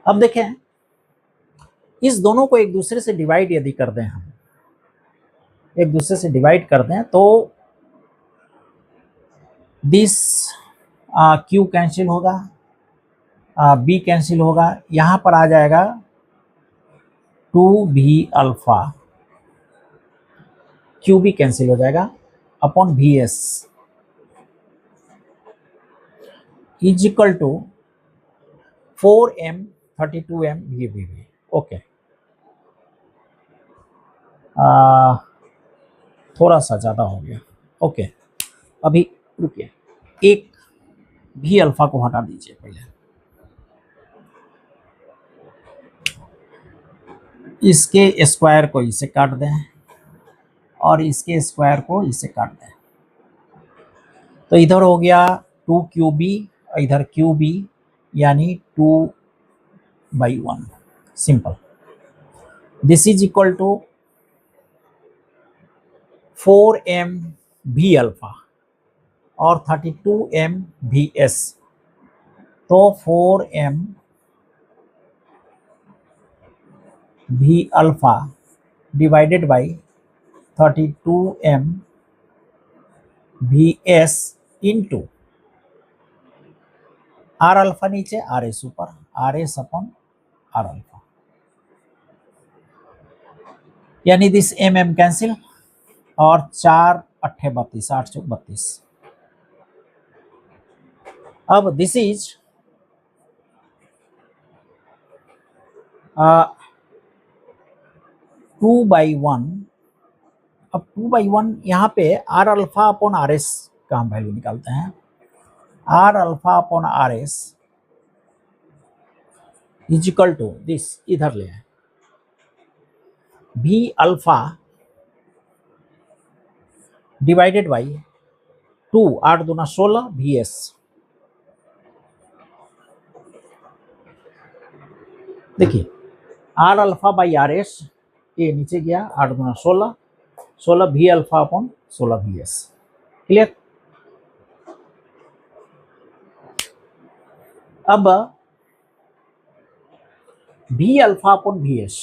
अब देखें, इस दोनों को एक दूसरे से डिवाइड यदि कर दें, हम एक दूसरे से डिवाइड कर दें तो दिस क्यू कैंसिल होगा, बी कैंसिल होगा, यहां पर आ जाएगा 2b अल्फा, क्यू भी कैंसिल हो जाएगा अपॉन भी S is equal to 4m 32m भी। ओके थोड़ा सा ज़्यादा हो गया। ओके अभी रुकिए, एक भी अल्फा को हटा दीजिए पहले, इसके स्क्वायर को इसे काट दें और इसके स्क्वायर को इसे काट दें, तो इधर हो गया 2qb, इधर qb यानी 2/1 simple. This is equal to 4m V alpha और 32m भी एस, तो 4m V alpha divided by 32m V S into R alpha नीचे आर एस ऊपर, R S upon R alpha, यानी दिस एम कैंसिल और 4 अट्ठे 32, 8 चौक 32। अब दिस इज 2/1। अब 2/1 यहाँ पे R alpha upon R S का हम वैल्यू निकालते हैं, R alpha upon R S is equal to this, इधर ले आए भी अल्फा डिवाइडेड बाई 2, 8 दूना 16 भी एस। देखिए R alpha by R S, ये नीचे गया 8 दूना 16, 16 भी alpha upon 16 V S. Clear. अब भी अल्फा अपॉन भी एस,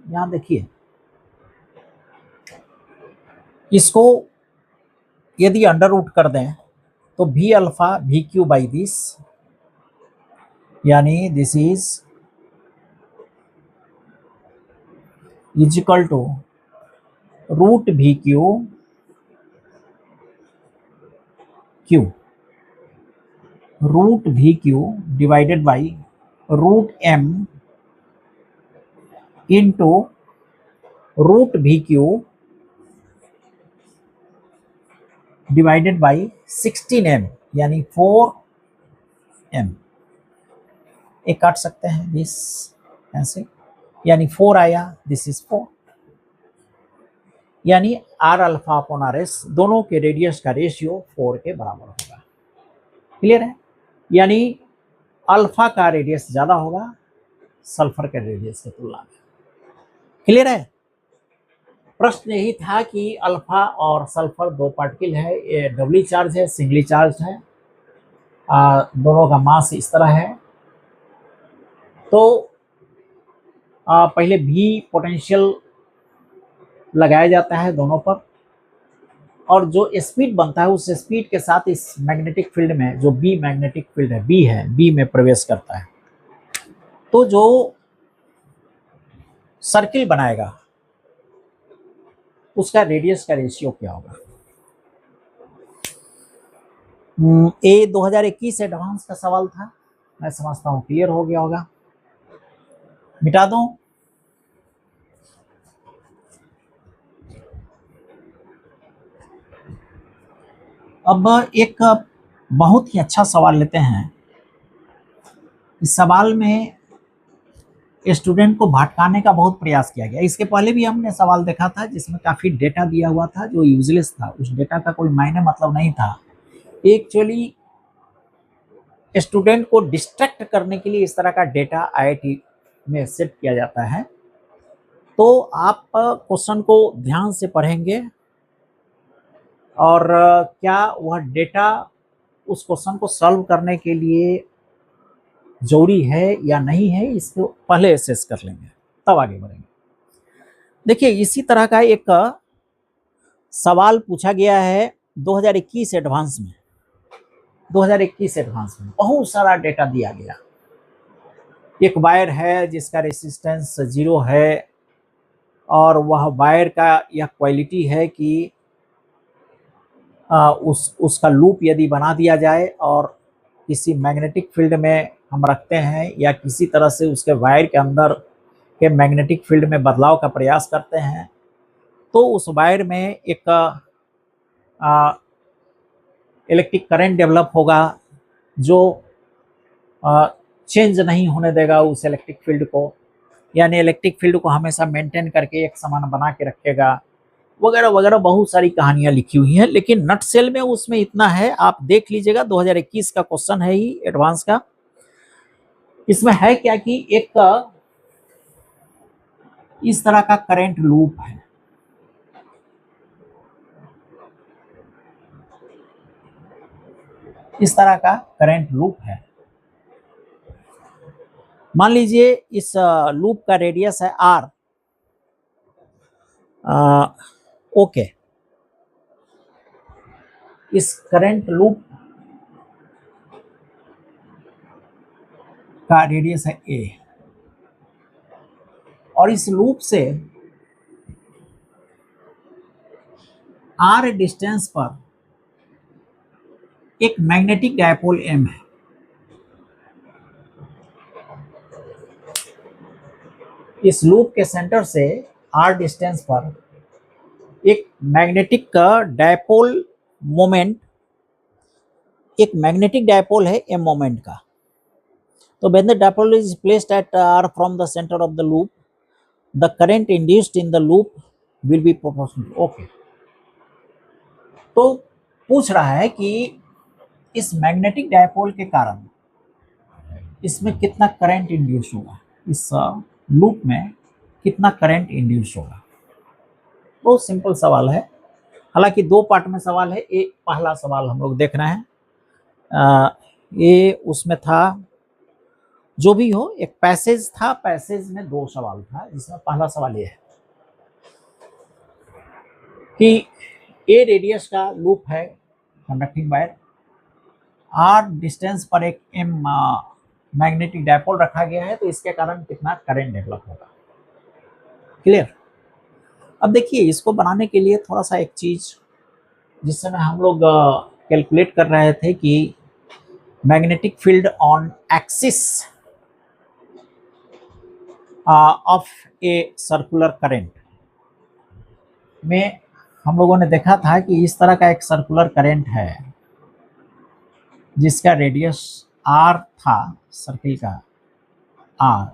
यहां देखिए इसको यदि अंडर रूट कर दें तो V alpha V Q by this, यानी this is equal to root V Q Q, root V Q divided by root M into root V Q divided by 16m यानी 4m। एक काट सकते हैं दिस ऐसे, यानी 4 आया, दिस इज 4, यानी R alpha upon R S दोनों के रेडियस का रेशियो 4 के बराबर होगा। क्लियर है, यानी अल्फा का रेडियस ज्यादा होगा सल्फर के रेडियस की तुलना में। क्लियर है। प्रश्न यही था कि अल्फा और सल्फर दो पार्टिकल है, ये डबली चार्ज है, सिंगली चार्ज है, दोनों का मास इस तरह है, तो पहले भी पोटेंशियल लगाया जाता है दोनों पर, और जो स्पीड बनता है उस स्पीड के साथ इस मैग्नेटिक फील्ड में जो बी मैग्नेटिक फील्ड है, बी है, बी में प्रवेश करता है, तो जो सर्किल बनाएगा उसका रेडियस का रेशियो क्या होगा। ये 2021 एडवांस का सवाल था, मैं समझता हूँ क्लियर हो गया होगा। मिटा दूं, अब एक बहुत ही अच्छा सवाल लेते हैं। इस सवाल में स्टूडेंट को भटकाने का बहुत प्रयास किया गया। इसके पहले भी हमने सवाल देखा था जिसमें काफी डेटा दिया हुआ था जो यूजलेस था, उस डेटा का कोई मायने मतलब नहीं था। एक्चुअली स्टूडेंट को डिस्ट्रैक्ट करने के लिए इस तरह का डेटा आईआईटी में सेट किया जाता है। तो आप क्वेश्चन को ध्यान से पढ़ेंगे और क्या वह डेटा उस क्वेश्चन को सॉल्व करने के लिए जरूरी है या नहीं है, इसको पहले असेस कर लेंगे तब आगे बढ़ेंगे। देखिए, इसी तरह का एक सवाल पूछा गया है 2021 एडवांस में। 2021 एडवांस में बहुत सारा डेटा दिया गया। एक वायर है जिसका रेसिस्टेंस 0 है और वह वायर का यह क्वालिटी है कि उसका लूप यदि बना दिया जाए और किसी मैग्नेटिक फील्ड में हम रखते हैं या किसी तरह से उसके वायर के अंदर के मैग्नेटिक फील्ड में बदलाव का प्रयास करते हैं तो उस वायर में एक इलेक्ट्रिक करंट डेवलप होगा जो चेंज नहीं होने देगा उस इलेक्ट्रिक फील्ड को, यानी इलेक्ट्रिक फील्ड को हमेशा मेंटेन करके एक समान बना के रखेगा, वगैरह वगैरह बहुत सारी कहानियां लिखी हुई हैं। लेकिन नट सेल में उसमें इतना है, आप देख लीजिएगा। 2021 का क्वेश्चन है ही एडवांस का। इसमें है क्या कि एक इस तरह का करंट लूप है। इस तरह का करंट लूप है। मान लीजिए इस लूप का रेडियस है आर। ओके, इस करंट लूप का रेडियस है ए और इस लूप से आर डिस्टेंस पर एक मैग्नेटिक डायपोल एम है। इस लूप के सेंटर से आर डिस्टेंस पर एक मैग्नेटिक डायपोल मोमेंट, एक मैग्नेटिक डायपोल है एम मोमेंट का। तो when the dipole is placed at r from the center of the loop, the current induced in the loop will be proportional. Okay. तो पूछ रहा है कि इस मैग्नेटिक डायपोल के कारण इसमें कितना करंट इंड्यूस होगा, इस लूप में कितना करंट इंड्यूस होगा। बहुत सिंपल सवाल है, हालांकि दो पार्ट में सवाल है। एक पहला सवाल हम लोग देख रहे हैं, ये उसमें था, जो भी हो, एक पैसेज था, पैसेज में दो सवाल था, जिसमें पहला सवाल ये है कि ए रेडियस का लूप है कंडक्टिंग वायर, आर डिस्टेंस पर एक एम मैग्नेटिक डायपोल रखा गया है, तो इसके कारण कितना करंट डेवलप होगा। क्लियर। अब देखिए, इसको बनाने के लिए थोड़ा सा एक चीज जिस समय हम लोग कैलकुलेट कर रहे थे कि magnetic field on axis of a circular current में हम लोगों ने देखा था कि इस तरह का एक सर्कुलर करंट है जिसका रेडियस आर था, सर्किल का आर।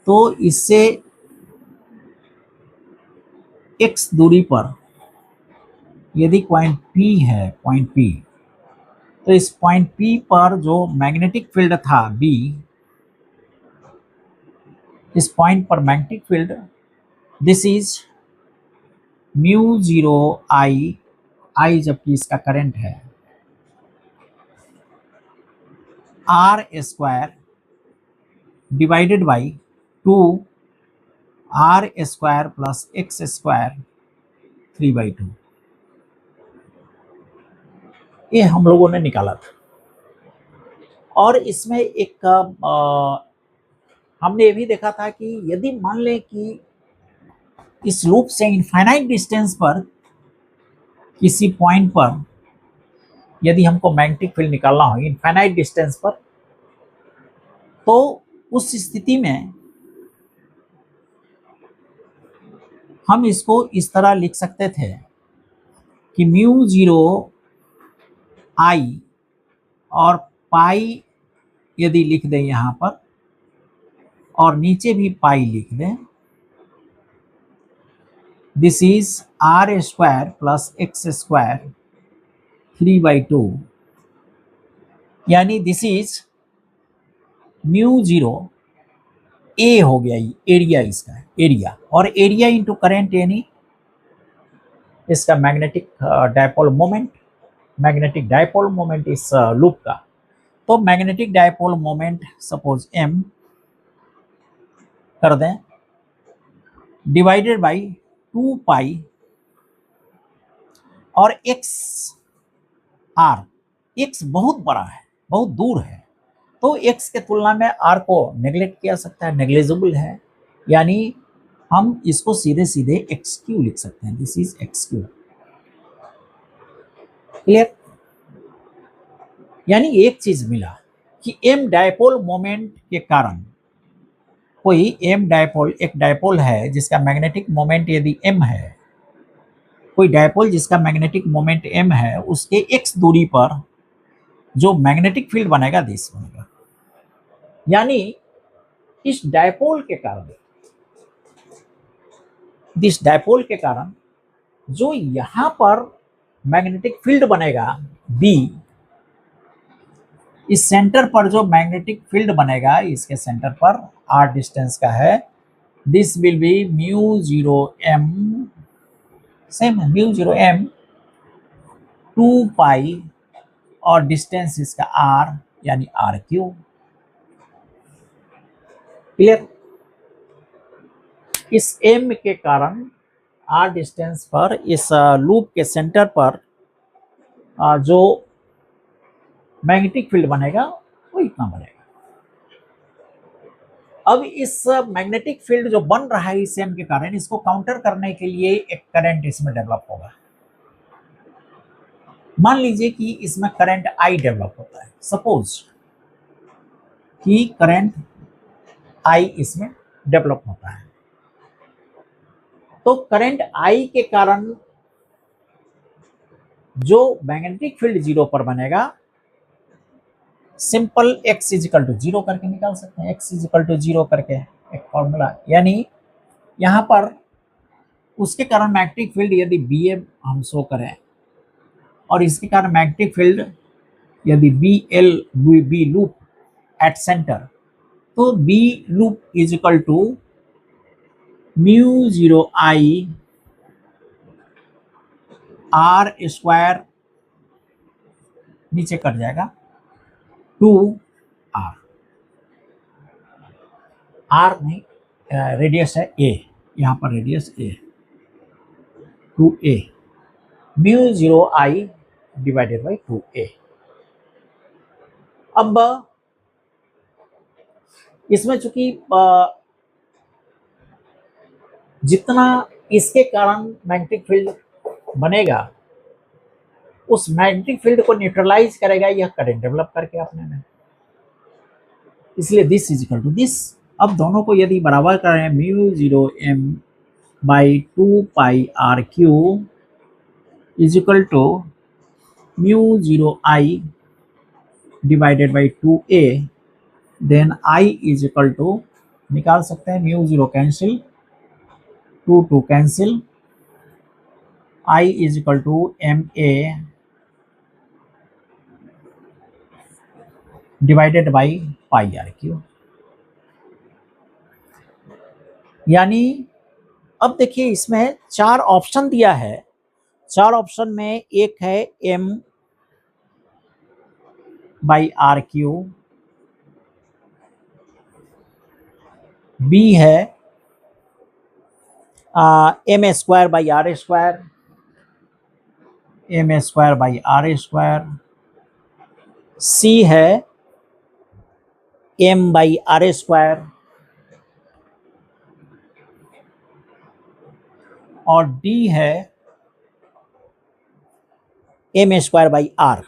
तो इससे एक्स दूरी पर यदि पॉइंट पी है, पॉइंट पी, तो इस पॉइंट पी पर जो मैग्नेटिक फील्ड था बी, इस पॉइंट पर magnetic field, this is mu 0 I, I जबकि इसका करंट है, R square divided by 2 R square plus X square 3/2। ये हम लोगों ने निकाला था। और इसमें एक हमने ये भी देखा था कि यदि मान लें कि इस लूप से इनफाइनाइट डिस्टेंस पर किसी पॉइंट पर यदि हमको मैग्नेटिक फील्ड निकालना हो इनफाइनाइट डिस्टेंस पर, तो उस स्थिति में हम इसको इस तरह लिख सकते थे कि म्यू 0 आई और पाई यदि लिख दें यहां पर और नीचे भी पाई लिख दें, this is are square plus X square 3/2, यानी this is mu zero A हो गया, ये एरिया इसका एरिया, और एरिया इंटू करेंट यानी इसका magnetic dipole moment, magnetic dipole moment इस लूप का। तो magnetic dipole moment suppose m कर दें डिवाइडेड बाई 2 पाई और x r, x बहुत बड़ा है, बहुत दूर है, तो x के तुलना में r को नेग्लेक्ट किया सकता है, नेग्लेजिबल है, यानी हम इसको सीधे सीधे एक्स क्यू लिख सकते हैं, this is x Q. Clear? यानी एक चीज मिला कि m डायपोल मोमेंट के कारण, कोई m डायपोल, एक डायपोल है जिसका मैग्नेटिक मोमेंट यदि m है, कोई डायपोल जिसका मैग्नेटिक मोमेंट m है, उसके x दूरी पर जो मैग्नेटिक फील्ड बनेगा दिस बनेगा, यानी इस डायपोल के कारण, दिस डायपोल के कारण जो यहां पर मैग्नेटिक फील्ड बनेगा B, इस सेंटर पर जो मैग्नेटिक फील्ड बनेगा, इसके सेंटर पर r डिस्टेंस का है, this will B mu zero m, same है म्यू जीरो m 2 पाई और डिस्टेंस इसका r यानी r क्यू। क्लियर? इस m के कारण r डिस्टेंस पर इस लूप के सेंटर पर जो मैग्नेटिक फील्ड बनेगा वो इतना बनेगा। अब इस मैग्नेटिक फील्ड जो बन रहा है इस m के कारण, इसको काउंटर करने के लिए एक करंट इसमें डेवलप होगा। मान लीजिए कि इसमें करंट I डेवलप होता है, सपोज कि करंट I इसमें डेवलप होता है, तो करंट I के कारण जो मैग्नेटिक फील्ड जीरो पर बनेगा, simple x equal to zero करके निकाल सकते हैं, x इजिकल टू जीरो करके एक फॉर्मूला, यानी यहां पर उसके कारण मैग्नेटिक फील्ड यदि BM हम शो करें और इसके कारण मैग्नेटिक फील्ड यदि B लूप एट सेंटर, तो B loop equal to mu zero I R square नीचे कट जाएगा 2R, R नहीं, रेडियस है A, यहां पर radius A 2A mu zero I divided by 2A। अब इसमें चूंकि जितना इसके कारण मैग्नेटिक फील्ड बनेगा, उस मैग्नेटिक फील्ड को न्यूट्रलाइज करेगा यह करंट डेवलप करके अपने में, इसलिए दिस इजिकल टू दिस। अब दोनों को यदि बराबर करें, mu zero m by 2 pi R Q equal to mu zero I divided by 2A, then I is equal to निकाल सकते हैं, mu zero cancel, 2 cancel, I is equal to MA divided by pi R Q. यानी अब देखिए इसमें 4 ऑप्शन दिया है, 4 ऑप्शन में एक है M by R Q, B है M square by R square, M square by R square, C है M बाई R स्क्वायर, और D है M स्क्वायर बाई R।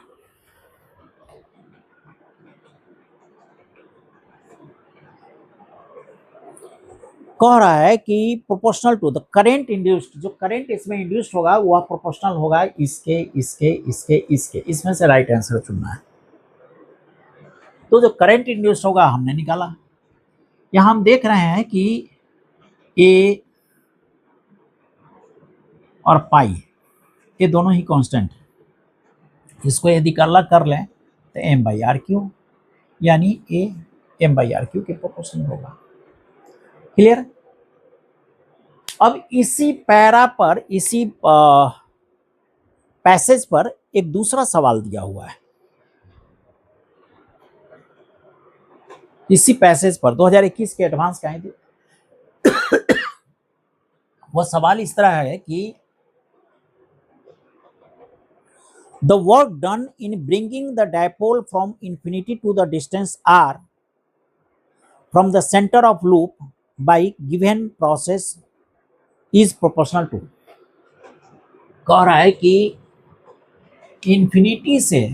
कह रहा है कि proportional to the current induced, जो करंट इसमें इंड्यूस्ड होगा वह प्रोपोर्शनल होगा इसके इसके इसके इसके, इसमें से राइट आंसर चुनना है। तो जो करंट इंड्यूस्ड होगा हमने निकाला। यहां हम देख रहे हैं कि ए और पाई ये दोनों ही कांस्टेंट, इसको यदि अलग कर लें तो एम बाई आर क्यू, यानी A M by R Q के प्रोपोर्शनल होगा। क्लियर। अब इसी पैरा पर, इसी पैसेज पर एक दूसरा सवाल दिया हुआ है। इसी पैसेज पर 2021 के एडवांस का है, वह सवाल इस तरह है कि the work done in bringing the dipole from infinity to the distance r from the center of loop by given process is proportional to, कह रहा है कि इंफिनिटी से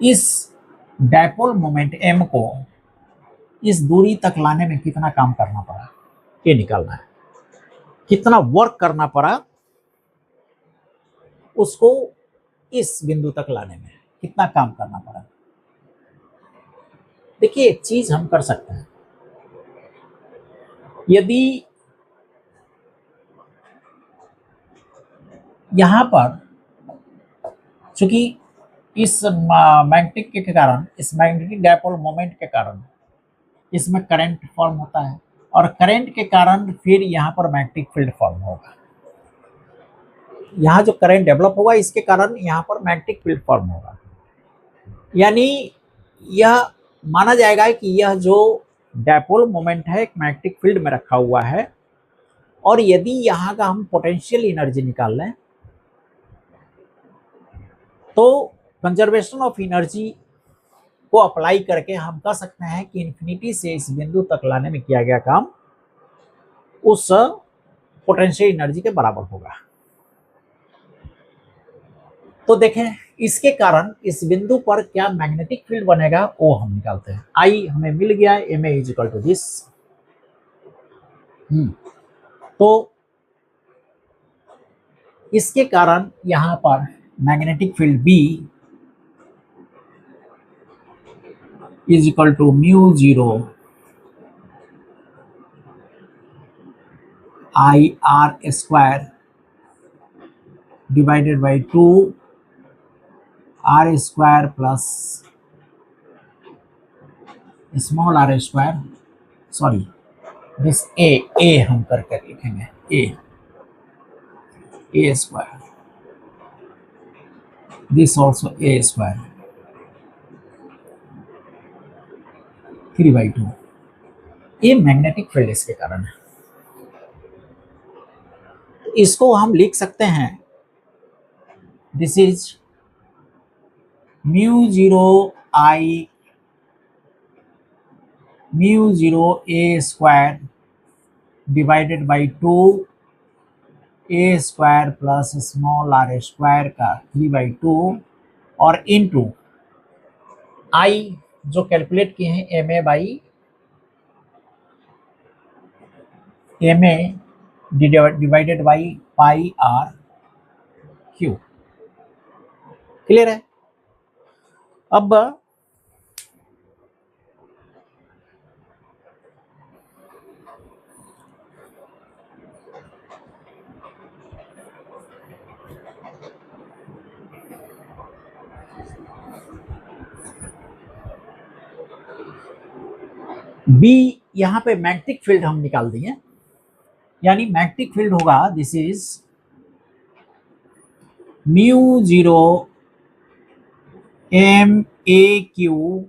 इस डायपोल मोमेंट m को इस दूरी तक लाने में कितना काम करना पड़ा, ये निकालना है। कितना वर्क करना पड़ा उसको इस बिंदु तक लाने में, कितना काम करना पड़ा। देखिए एक चीज हम कर सकते हैं, यदि यहां पर चूंकि इस मैग्नेटिक के कारण, इस मैग्नेटिक डायपोल मोमेंट के कारण इसमें करंट फॉर्म होता है, और करंट के कारण फिर यहां पर मैग्नेटिक फील्ड फॉर्म होगा। यहाँ जो करंट डेवलप होगा इसके कारण यहाँ पर मैग्नेटिक फील्ड फॉर्म होगा, यानी यह माना जाएगा कि यह जो डायपोल मोमेंट है एक मैग्नेटिक फील्ड में रखा हुआ है। और यदि यहाँ का हम पोटेंशियल एनर्जी निकाल लें तो कंजर्वेशन ऑफ एनर्जी को अप्लाई करके हम कह सकते हैं कि इन्फिनिटी से इस बिंदु तक लाने में किया गया काम उस पोटेंशियल एनर्जी के बराबर होगा। तो देखें इसके कारण इस बिंदु पर क्या मैग्नेटिक फील्ड बनेगा वो हम निकालते हैं। आई हमें मिल गया M A is equal to this. तो इसके कारण यहां पर magnetic field B is equal to mu 0 I R square divided by 2 R square plus small R square, sorry this A हम करके लिखेंगे A square, this also A square 3/2। ये मैग्नेटिक फील्ड इसके कारण है। इसको हम लिख सकते हैं, this is mu 0 A square divided by 2 A square plus small R square का 3/2 और इनटू आई जो कैलकुलेट किए हैं M A by M A divided by pi R Q. Clear है। अब बी, यहां पे मैग्नेटिक फील्ड हम निकाल दिए, यानी मैग्नेटिक फील्ड होगा this is mu 0 M A Q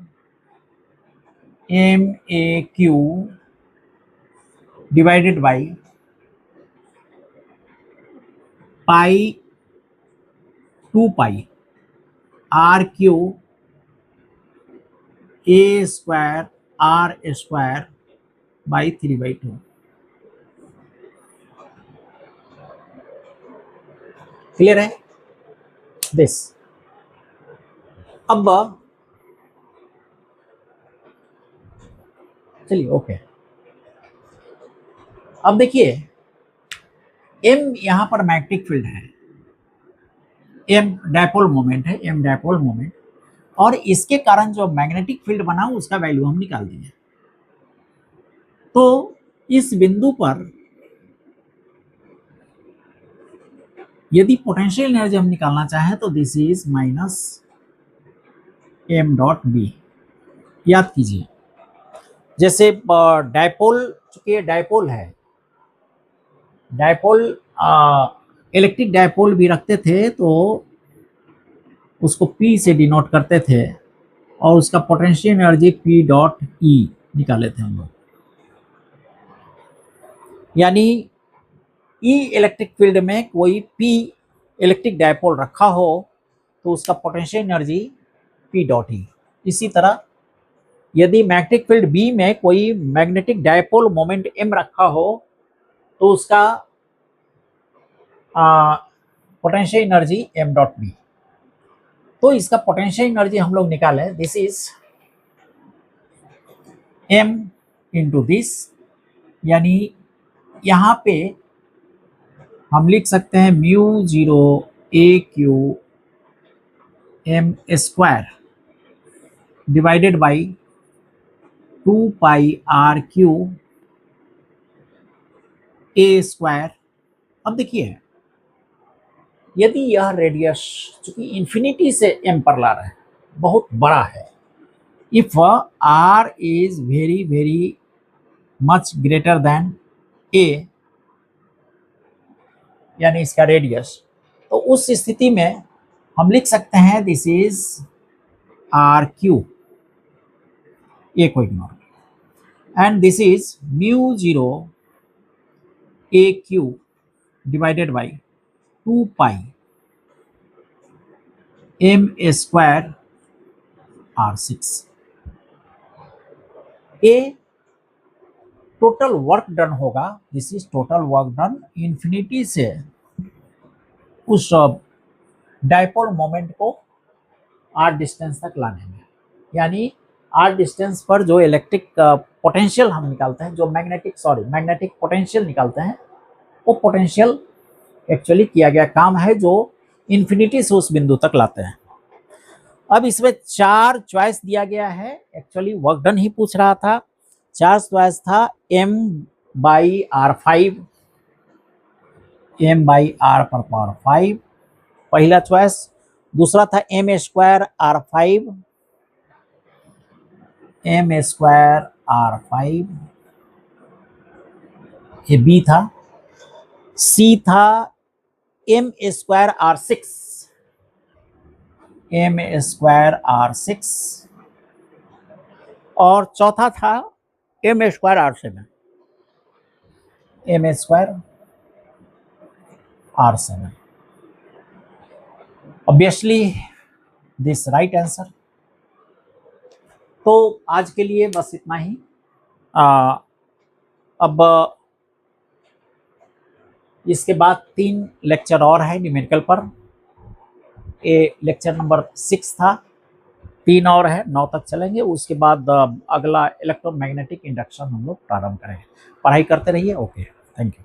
divided by pi 2 pi R Q A square R square by 3/2। Clear है दिस। अब चलिए ओके। अब देखिए एम यहां पर मैग्नेटिक फील्ड है, एम डायपोल मोमेंट है, एम डायपोल मोमेंट, और इसके कारण जो मैग्नेटिक फील्ड बना उसका वैल्यू हम निकाल दिए। तो इस बिंदु पर यदि पोटेंशियल एनर्जी हम निकालना चाहें तो this is minus M dot B. याद कीजिए जैसे डायपोल, चूंकि डायपोल है, डायपोल इलेक्ट्रिक डायपोल भी रखते थे तो उसको P से डिनोट करते थे और उसका potential energy P dot E निकाले थे हम लोग। यानी E इलेक्ट्रिक फील्ड में कोई P इलेक्ट्रिक डायपोल रखा हो तो उसका potential energy P dot E। इसी तरह यदि मैग्नेटिक फील्ड B में कोई मैग्नेटिक डायपोल मोमेंट M रखा हो तो उसका potential energy M dot B। तो इसका पोटेंशियल एनर्जी हम लोग निकाले, this is M into this, यानी यहाँ पे हम लिख सकते हैं mu 0 AQ M square divided by 2 pi RQ A square. अब देखिए यदि यह रेडियस चूंकि इंफिनिटी से M पर ला रहा है, बहुत बड़ा है, if R is very very much greater than A, यानी इसका रेडियस, तो उस स्थिति में हम लिख सकते हैं दिस इज RQ, A को ignore, and this is mu 0 AQ divided by 2 pi M square R6। A total work done होगा, this is total work done infinity से उस डायपोल मोमेंट को R डिस्टेंस तक लाने में। यानी R डिस्टेंस पर जो इलेक्ट्रिक पोटेंशियल हम निकालते हैं, जो मैग्नेटिक पोटेंशियल निकालते हैं, वो पोटेंशियल एक्चुअली किया गया काम है जो इंफिनिटी से उस बिंदु तक लाते हैं। अब इसमें 4 चॉइस दिया गया है, एक्चुअली वर्क डन ही पूछ रहा था। 4 चॉइस था M by R5, M by R पर पावर 5 पहला चॉइस, दूसरा था M square R5, M square R5, ये B था। C था M square R6, M square R6, और चौथा था M square R7, M square R7। Obviously this right answer. तो आज के लिए बस इतना ही। अब इसके बाद 3 लेक्चर और है न्यूमेरिकल पर। ये लेक्चर नंबर 6 था, 3 और है, 9 तक चलेंगे। उसके बाद अगला इलेक्ट्रोमैग्नेटिक इंडक्शन हम लोग प्रारंभ करेंगे। पढ़ाई करते रहिए। Okay, thank you.